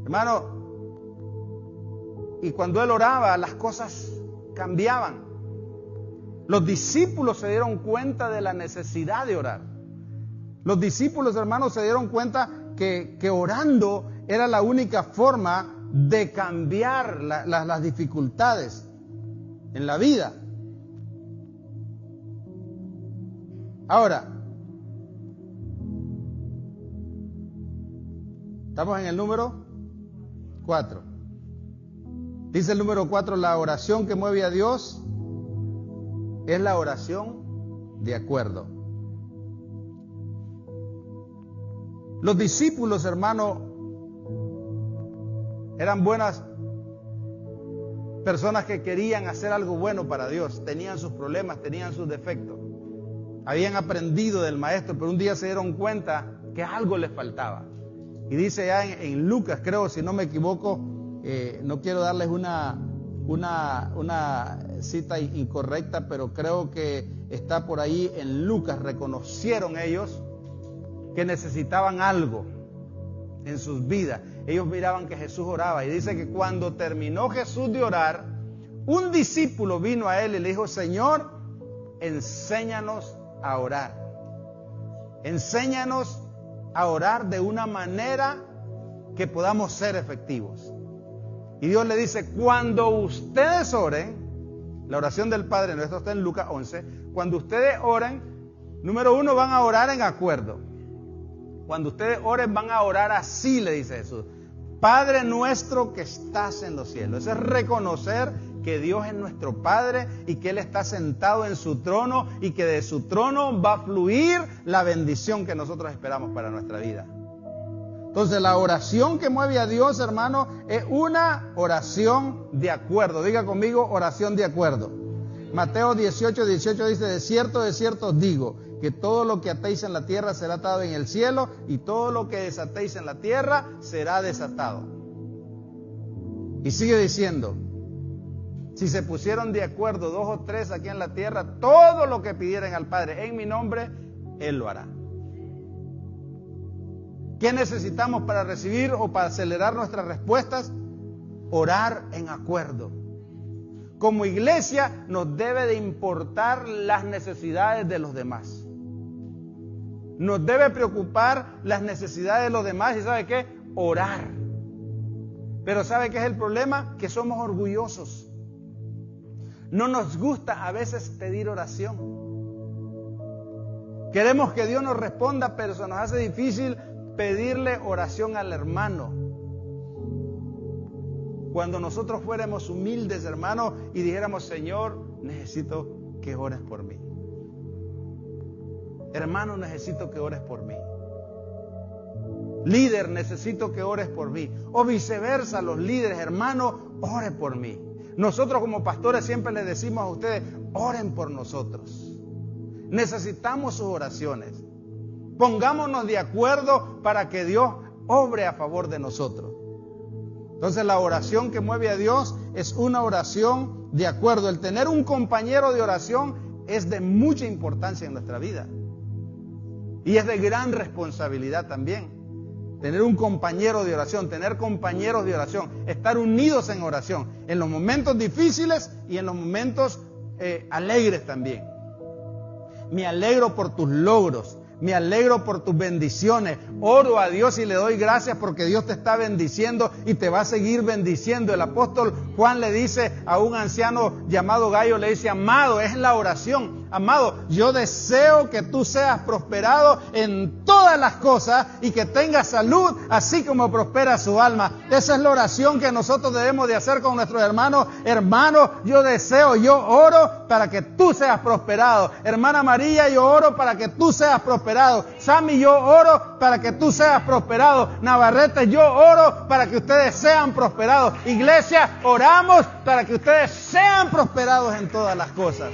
hermano. Y cuando él oraba, las cosas cambiaban. Los discípulos se dieron cuenta de la necesidad de orar. Los discípulos, hermanos, se dieron cuenta que orando era la única forma de cambiar las dificultades en la vida. Ahora, estamos en el número 4. Dice el número 4, la oración que mueve a Dios es la oración de acuerdo. Los discípulos, hermano, eran buenas personas que querían hacer algo bueno para Dios. Tenían sus problemas, tenían sus defectos. Habían aprendido del maestro, pero un día se dieron cuenta que algo les faltaba. Y dice ya en Lucas, creo, si no me equivoco, no quiero darles una cita incorrecta, pero creo que está por ahí en Lucas. Reconocieron ellos que necesitaban algo en sus vidas. Ellos miraban que Jesús oraba, y dice que cuando terminó Jesús de orar, un discípulo vino a él y le dijo: Señor, enséñanos a orar. Enséñanos a orar de una manera que podamos ser efectivos. Y Dios le dice: cuando ustedes oren, la oración del Padre Nuestro está en Lucas 11, cuando ustedes oren, número 1, van a orar en acuerdo. Cuando ustedes oren, van a orar así, le dice Jesús: Padre nuestro que estás en los cielos. Eso es reconocer que Dios es nuestro Padre y que Él está sentado en su trono y que de su trono va a fluir la bendición que nosotros esperamos para nuestra vida. Entonces, la oración que mueve a Dios, hermano, es una oración de acuerdo. Diga conmigo, oración de acuerdo. Mateo 18, 18 dice: de cierto os digo, que todo lo que atéis en la tierra será atado en el cielo, y todo lo que desatéis en la tierra será desatado. Y sigue diciendo: si se pusieron de acuerdo 2 o 3 aquí en la tierra, todo lo que pidieren al Padre en mi nombre, Él lo hará. ¿Qué necesitamos para recibir o para acelerar nuestras respuestas? Orar en acuerdo. Como iglesia nos debe de importar las necesidades de los demás. Nos debe preocupar las necesidades de los demás. ¿Y sabe qué? Orar. Pero ¿sabe qué es el problema? Que somos orgullosos. No nos gusta a veces pedir oración. Queremos que Dios nos responda, pero se nos hace difícil pedirle oración al hermano. Cuando nosotros fuéramos humildes, hermanos, y dijéramos: Señor, necesito que ores por mí. Hermano, necesito que ores por mí. Líder, necesito que ores por mí. O viceversa, los líderes: hermano, ore por mí. Nosotros como pastores siempre les decimos a ustedes: oren por nosotros. Necesitamos sus oraciones. Pongámonos de acuerdo para que Dios obre a favor de nosotros. Entonces la oración que mueve a Dios es una oración de acuerdo. El tener un compañero de oración es de mucha importancia en nuestra vida. Y es de gran responsabilidad también. Tener un compañero de oración, tener compañeros de oración, estar unidos en oración, en los momentos difíciles y en los momentos alegres también. Me alegro por tus logros, me alegro por tus bendiciones. Oro a Dios y le doy gracias porque Dios te está bendiciendo y te va a seguir bendiciendo. El apóstol Juan le dice a un anciano llamado Gayo, le dice: amado, es la oración. Amado, yo deseo que tú seas prosperado en todas las cosas y que tengas salud, así como prospera su alma. Esa es la oración que nosotros debemos de hacer con nuestros hermanos. Hermano, yo deseo, yo oro para que tú seas prosperado. Hermana María, yo oro para que tú seas prosperado. Sammy, yo oro para que tú seas prosperado. Navarrete, yo oro para que ustedes sean prosperados. Iglesia, oramos para que ustedes sean prosperados en todas las cosas.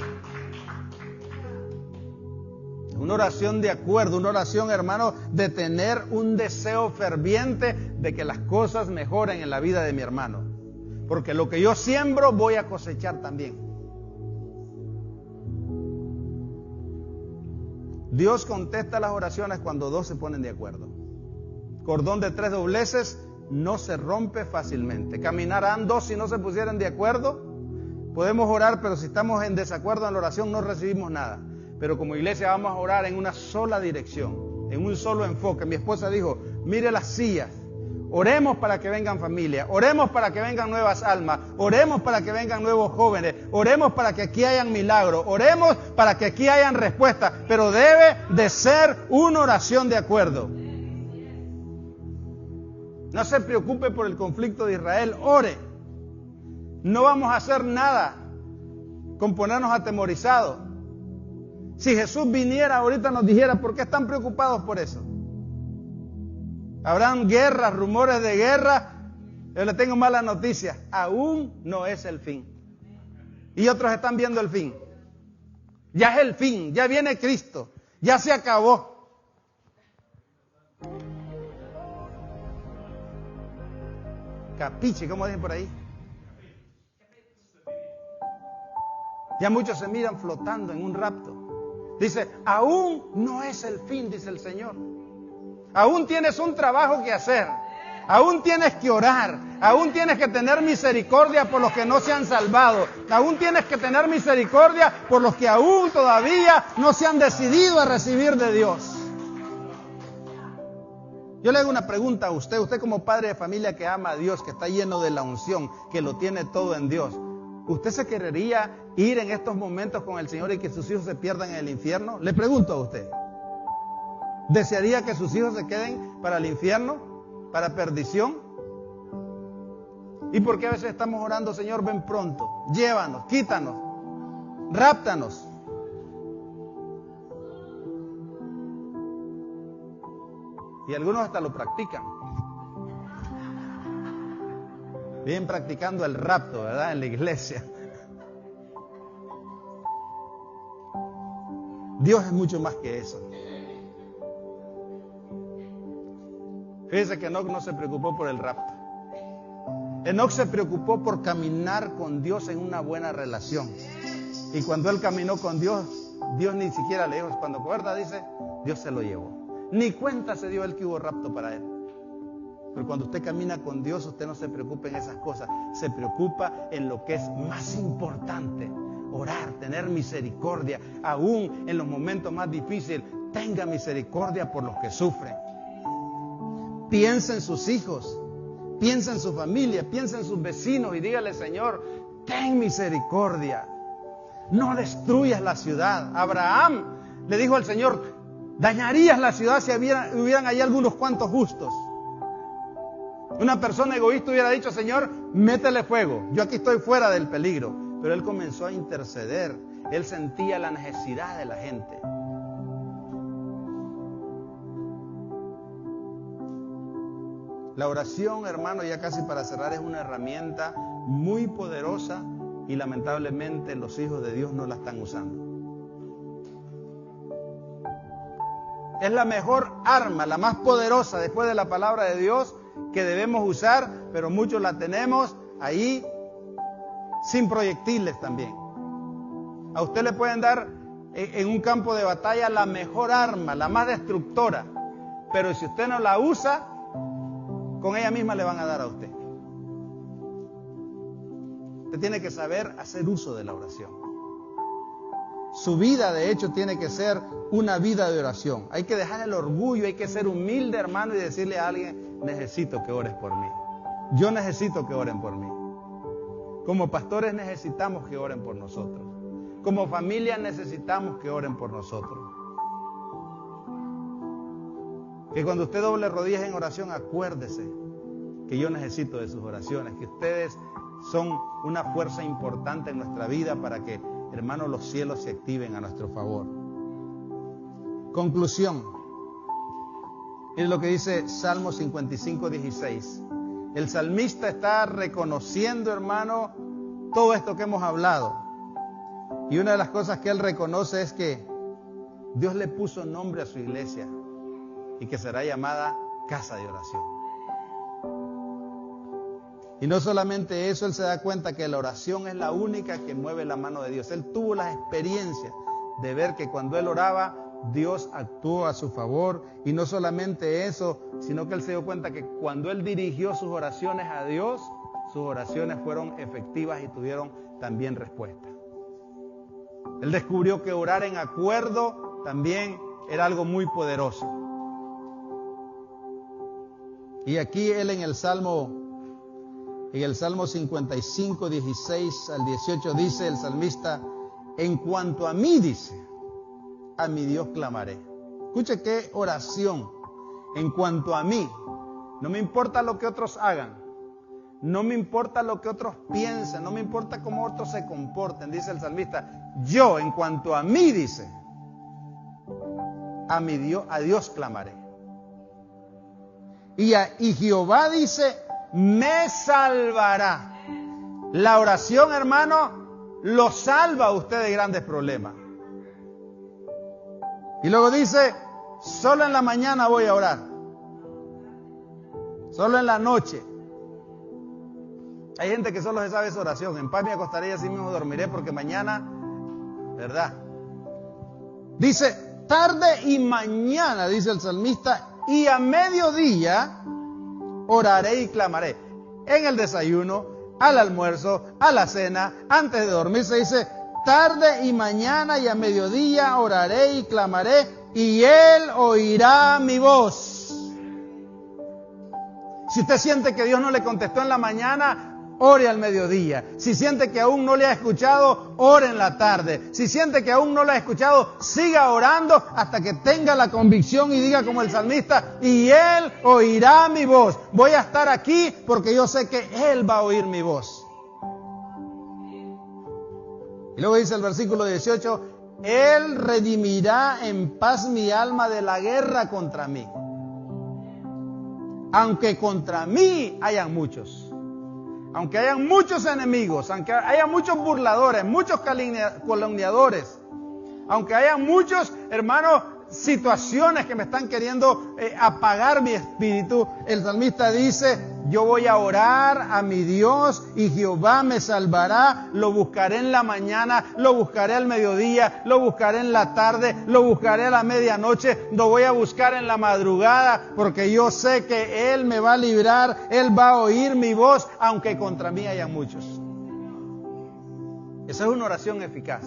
Una oración de acuerdo, una oración, hermano, de tener un deseo ferviente de que las cosas mejoren en la vida de mi hermano. Porque lo que yo siembro voy a cosechar también. Dios contesta las oraciones cuando dos se ponen de acuerdo. Cordón de 3 dobleces no se rompe fácilmente. Caminarán dos si no se pusieran de acuerdo. Podemos orar, pero si estamos en desacuerdo en la oración no recibimos nada. Pero como iglesia vamos a orar en una sola dirección, en un solo enfoque. Mi esposa dijo: mire las sillas, oremos para que vengan familias, oremos para que vengan nuevas almas, oremos para que vengan nuevos jóvenes, oremos para que aquí hayan milagros, oremos para que aquí hayan respuestas, pero debe de ser una oración de acuerdo. No se preocupe por el conflicto de Israel, ore. No vamos a hacer nada con ponernos atemorizados. Si Jesús viniera ahorita nos dijera: ¿por qué están preocupados por eso? Habrán guerras, rumores de guerra. Yo le tengo malas noticias. Aún no es el fin. Y otros están viendo el fin. Ya es el fin, ya viene Cristo, ya se acabó. Capiche, ¿cómo dicen por ahí? Ya muchos se miran flotando en un rapto. Dice: aún no es el fin, dice el Señor. Aún tienes un trabajo que hacer. Aún tienes que orar. Aún tienes que tener misericordia por los que no se han salvado. Aún tienes que tener misericordia por los que aún todavía no se han decidido a recibir de Dios. Yo le hago una pregunta a usted. Usted como padre de familia que ama a Dios, que está lleno de la unción, que lo tiene todo en Dios. ¿Usted se querría ir en estos momentos con el Señor y que sus hijos se pierdan en el infierno? Le pregunto a usted. ¿Desearía que sus hijos se queden para el infierno? ¿Para perdición? ¿Y por qué a veces estamos orando: Señor, ven pronto, llévanos, quítanos, ráptanos? Y algunos hasta lo practican. Vienen practicando el rapto, ¿verdad? En la iglesia. Dios es mucho más que eso. Fíjense que Enoc no se preocupó por el rapto. Enoc se preocupó por caminar con Dios en una buena relación. Y cuando él caminó con Dios, Dios ni siquiera le dijo. Cuando acuerda, dice, Dios se lo llevó. Ni cuenta se dio él que hubo rapto para él. Pero cuando usted camina con Dios, usted no se preocupa en esas cosas. Se preocupa en lo que es más importante. Orar, tener misericordia. Aún en los momentos más difíciles, tenga misericordia por los que sufren. Piensa en sus hijos. Piensa en su familia. Piensa en sus vecinos. Y dígale, Señor, ten misericordia. No destruyas la ciudad. Abraham le dijo al Señor, dañarías la ciudad si hubieran ahí algunos cuantos justos. Una persona egoísta hubiera dicho, Señor, métele fuego, yo aquí estoy fuera del peligro. Pero él comenzó a interceder, él sentía la necesidad de la gente. La oración, hermano, ya casi para cerrar, es una herramienta muy poderosa y lamentablemente los hijos de Dios no la están usando. Es la mejor arma, la más poderosa después de la palabra de Dios que debemos usar, pero muchos la tenemos ahí sin proyectiles también. A usted le pueden dar en un campo de batalla la mejor arma, la más destructora, pero si usted no la usa, con ella misma le van a dar a usted. Usted tiene que saber hacer uso de la oración. Su vida, de hecho, tiene que ser una vida de oración. Hay que dejar el orgullo, hay que ser humilde, hermano, y decirle a alguien, necesito que ores por mí. Yo necesito que oren por mí. Como pastores necesitamos que oren por nosotros. Como familia necesitamos que oren por nosotros. Que cuando usted doble rodillas en oración, acuérdese que yo necesito de sus oraciones, que ustedes son una fuerza importante en nuestra vida para que, hermanos, los cielos se activen a nuestro favor. Conclusión. Es lo que dice Salmo 55:16. El salmista está reconociendo, hermano, todo esto que hemos hablado. Y una de las cosas que él reconoce es que Dios le puso nombre a su iglesia y que será llamada casa de oración. Y no solamente eso, él se da cuenta que la oración es la única que mueve la mano de Dios. Él tuvo la experiencia de ver que cuando él oraba, Dios actuó a su favor. Y no solamente eso, sino que él se dio cuenta que cuando él dirigió sus oraciones a Dios, sus oraciones fueron efectivas y tuvieron también respuesta. Él descubrió que orar en acuerdo también era algo muy poderoso. Y aquí él en el Salmo 55, 16 al 18 dice el salmista, en cuanto a mí, dice, a mi Dios clamaré. Escuche qué oración. En cuanto a mí, no me importa lo que otros hagan, no me importa lo que otros piensen, no me importa cómo otros se comporten, dice el salmista, yo en cuanto a mí, dice, a Dios clamaré. Y Jehová dice, me salvará. La oración, hermano, lo salva a usted de grandes problemas. Y luego dice, solo en la mañana voy a orar. Solo en la noche. Hay gente que solo se sabe esa oración. En paz me acostaré y así mismo dormiré porque mañana, ¿verdad? Dice, tarde y mañana, dice el salmista, y a mediodía oraré y clamaré. En el desayuno, al almuerzo, a la cena, antes de dormir, se dice, tarde y mañana y a mediodía oraré y clamaré, y Él oirá mi voz. Si usted siente que Dios no le contestó en la mañana, ore al mediodía. Si siente que aún no le ha escuchado, ore en la tarde. Si siente que aún no le ha escuchado, siga orando hasta que tenga la convicción y diga como el salmista, y Él oirá mi voz. Voy a estar aquí porque yo sé que Él va a oír mi voz. Y luego dice el versículo 18, Él redimirá en paz mi alma de la guerra contra mí. Aunque contra mí hayan muchos. Aunque hayan muchos enemigos, aunque haya muchos burladores, muchos calumniadores, aunque haya muchos, hermanos, situaciones que me están queriendo apagar mi espíritu, el salmista dice, yo voy a orar a mi Dios y Jehová me salvará. Lo buscaré en la mañana, lo buscaré al mediodía, lo buscaré en la tarde, lo buscaré a la medianoche, lo voy a buscar en la madrugada, porque yo sé que Él me va a librar, Él va a oír mi voz, aunque contra mí haya muchos. Esa es una oración eficaz,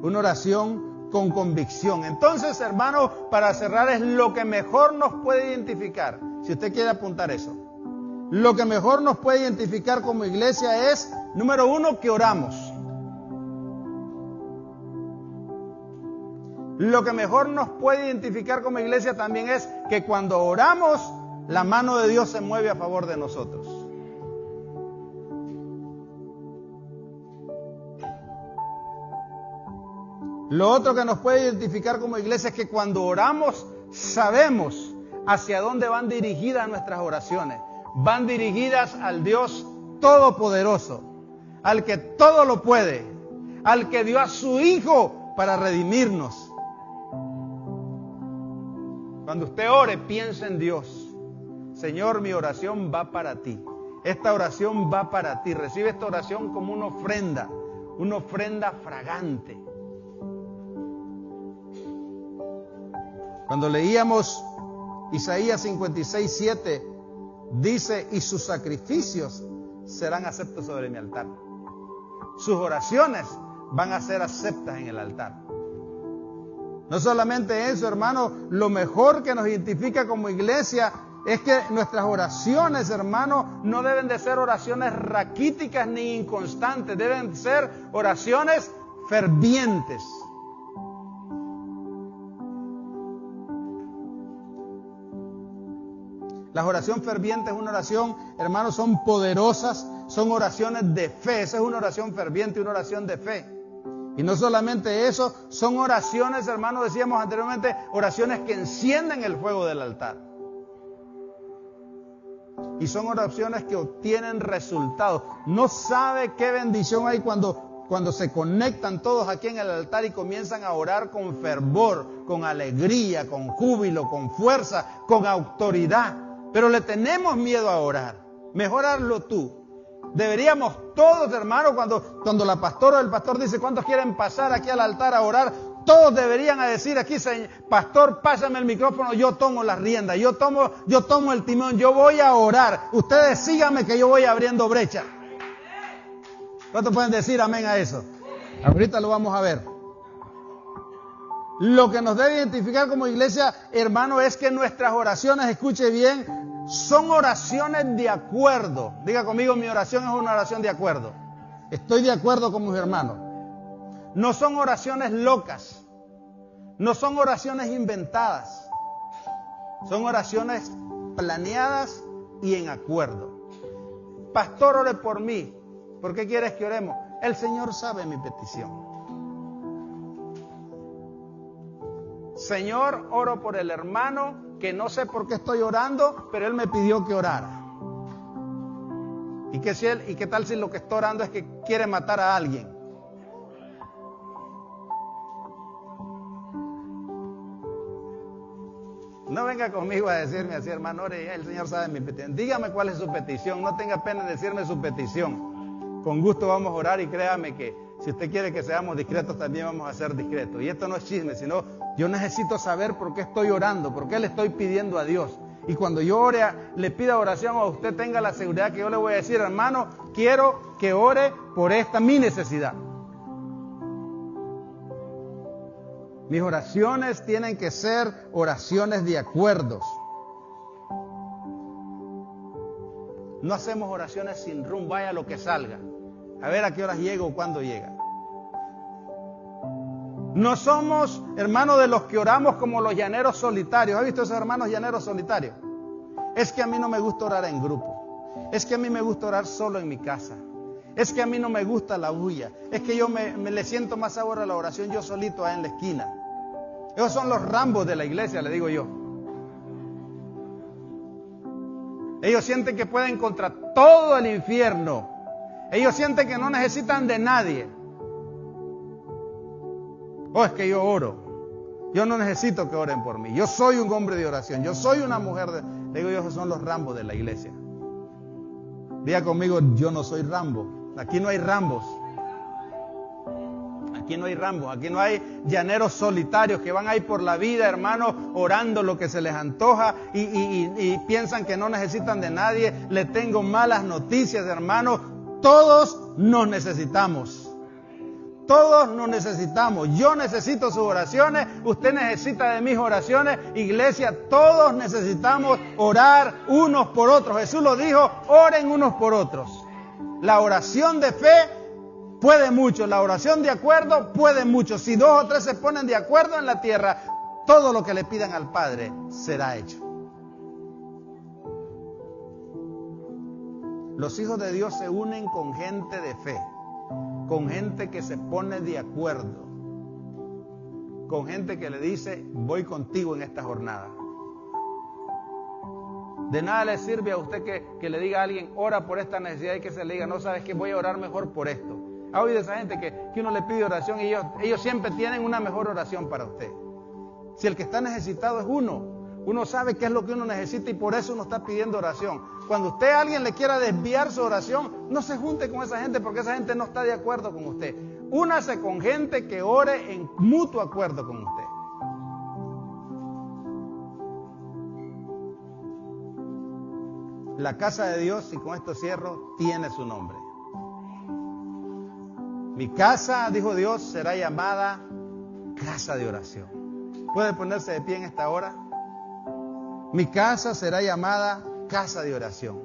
una oración con convicción. Entonces, hermanos, para cerrar, es lo que mejor nos puede identificar. Si usted quiere apuntar eso, lo que mejor nos puede identificar como iglesia es, número uno, que oramos. Lo que mejor nos puede identificar como iglesia también es que cuando oramos, la mano de Dios se mueve a favor de nosotros. Lo otro que nos puede identificar como iglesia es que cuando oramos, sabemos hacia dónde van dirigidas nuestras oraciones. Van dirigidas al Dios Todopoderoso, al que todo lo puede, al que dio a su Hijo para redimirnos. Cuando usted ore, piense en Dios. Señor, mi oración va para ti. Esta oración va para ti. Recibe esta oración como una ofrenda fragante. Cuando leíamos Isaías 56:7, dice, y sus sacrificios serán aceptos sobre mi altar. Sus oraciones van a ser aceptas en el altar. No solamente eso, hermano, lo mejor que nos identifica como iglesia es que nuestras oraciones, hermano, no deben de ser oraciones raquíticas ni inconstantes, deben ser oraciones fervientes. La oración ferviente es una oración, hermanos, son poderosas, son oraciones de fe. Esa es una oración ferviente, una oración de fe. Y no solamente eso, son oraciones, hermanos, decíamos anteriormente, oraciones que encienden el fuego del altar. Y son oraciones que obtienen resultados. No sabe qué bendición hay cuando se conectan todos aquí en el altar y comienzan a orar con fervor, con alegría, con júbilo, con fuerza, con autoridad. Pero le tenemos miedo a orar. Mejor hazlo tú. Deberíamos todos, hermanos, cuando la pastora o el pastor dice, ¿cuántos quieren pasar aquí al altar a orar? Todos deberían decir aquí, pastor, pásame el micrófono, yo tomo las riendas, yo tomo el timón, yo voy a orar. Ustedes síganme que yo voy abriendo brecha. ¿Cuántos pueden decir amén a eso? Ahorita lo vamos a ver. Lo que nos debe identificar como iglesia, hermano, es que nuestras oraciones, escuche bien, son oraciones de acuerdo. Diga conmigo, mi oración es una oración de acuerdo. Estoy de acuerdo con mis hermanos. No son oraciones locas. No son oraciones inventadas. Son oraciones planeadas y en acuerdo. Pastor, ore por mí. ¿Por qué quieres que oremos? El Señor sabe mi petición. Señor, oro por el hermano que no sé por qué estoy orando, pero él me pidió que orara. ¿Y qué tal si lo que está orando es que quiere matar a alguien? No venga conmigo a decirme así, hermano, ore, el Señor sabe mi petición. Dígame cuál es su petición, no tenga pena en decirme su petición. Con gusto vamos a orar y créame que si usted quiere que seamos discretos, también vamos a ser discretos. Y esto no es chisme, sino yo necesito saber por qué estoy orando, por qué le estoy pidiendo a Dios. Y cuando yo ore, le pida oración, a usted tenga la seguridad que yo le voy a decir, hermano, quiero que ore por mi necesidad. Mis oraciones tienen que ser oraciones de acuerdos. No hacemos oraciones sin rumbo, vaya lo que salga. A ver a qué horas llega o cuándo llega. No somos, hermanos, de los que oramos como los llaneros solitarios. ¿Ha visto esos hermanos llaneros solitarios? Es que a mí no me gusta orar en grupo. Es que a mí me gusta orar solo en mi casa. Es que a mí no me gusta la bulla. Es que yo me le siento más sabor a la oración yo solito ahí en la esquina. Esos son los Rambos de la iglesia, le digo yo. Ellos sienten que pueden contra todo el infierno. Ellos sienten que no necesitan de nadie. Oh, es que yo oro. Yo no necesito que oren por mí. Yo soy un hombre de oración. Yo soy una mujer de... Le digo yo, esos son los Rambos de la iglesia. Diga conmigo, yo no soy Rambo. Aquí no hay Rambos. Aquí no hay Rambos. Aquí no hay llaneros solitarios que van ahí por la vida, hermano, orando lo que se les antoja y piensan que no necesitan de nadie. Le tengo malas noticias, hermano. Todos nos necesitamos. Todos nos necesitamos. Yo necesito sus oraciones. Usted necesita de mis oraciones. Iglesia, todos necesitamos orar unos por otros. Jesús lo dijo, oren unos por otros. La oración de fe puede mucho. La oración de acuerdo puede mucho. Si 2 o 3 se ponen de acuerdo en la tierra, todo lo que le pidan al Padre será hecho. Los hijos de Dios se unen con gente de fe. Con gente que se pone de acuerdo, con gente que le dice, voy contigo en esta jornada. De nada le sirve a usted que le diga a alguien, ora por esta necesidad, y que se le diga, no, sabes que voy a orar mejor por esto. ¿Ha oído esa gente que uno le pide oración y ellos siempre tienen una mejor oración para usted? Si el que está necesitado es uno sabe qué es lo que uno necesita y por eso uno está pidiendo oración. Cuando usted a alguien le quiera desviar su oración, no se junte con esa gente porque esa gente no está de acuerdo con usted. Únase con gente que ore en mutuo acuerdo con usted. La casa de Dios, y con esto cierro, tiene su nombre. Mi casa, dijo Dios, será llamada casa de oración. ¿Puede ponerse de pie en esta hora? Mi casa será llamada casa de oración.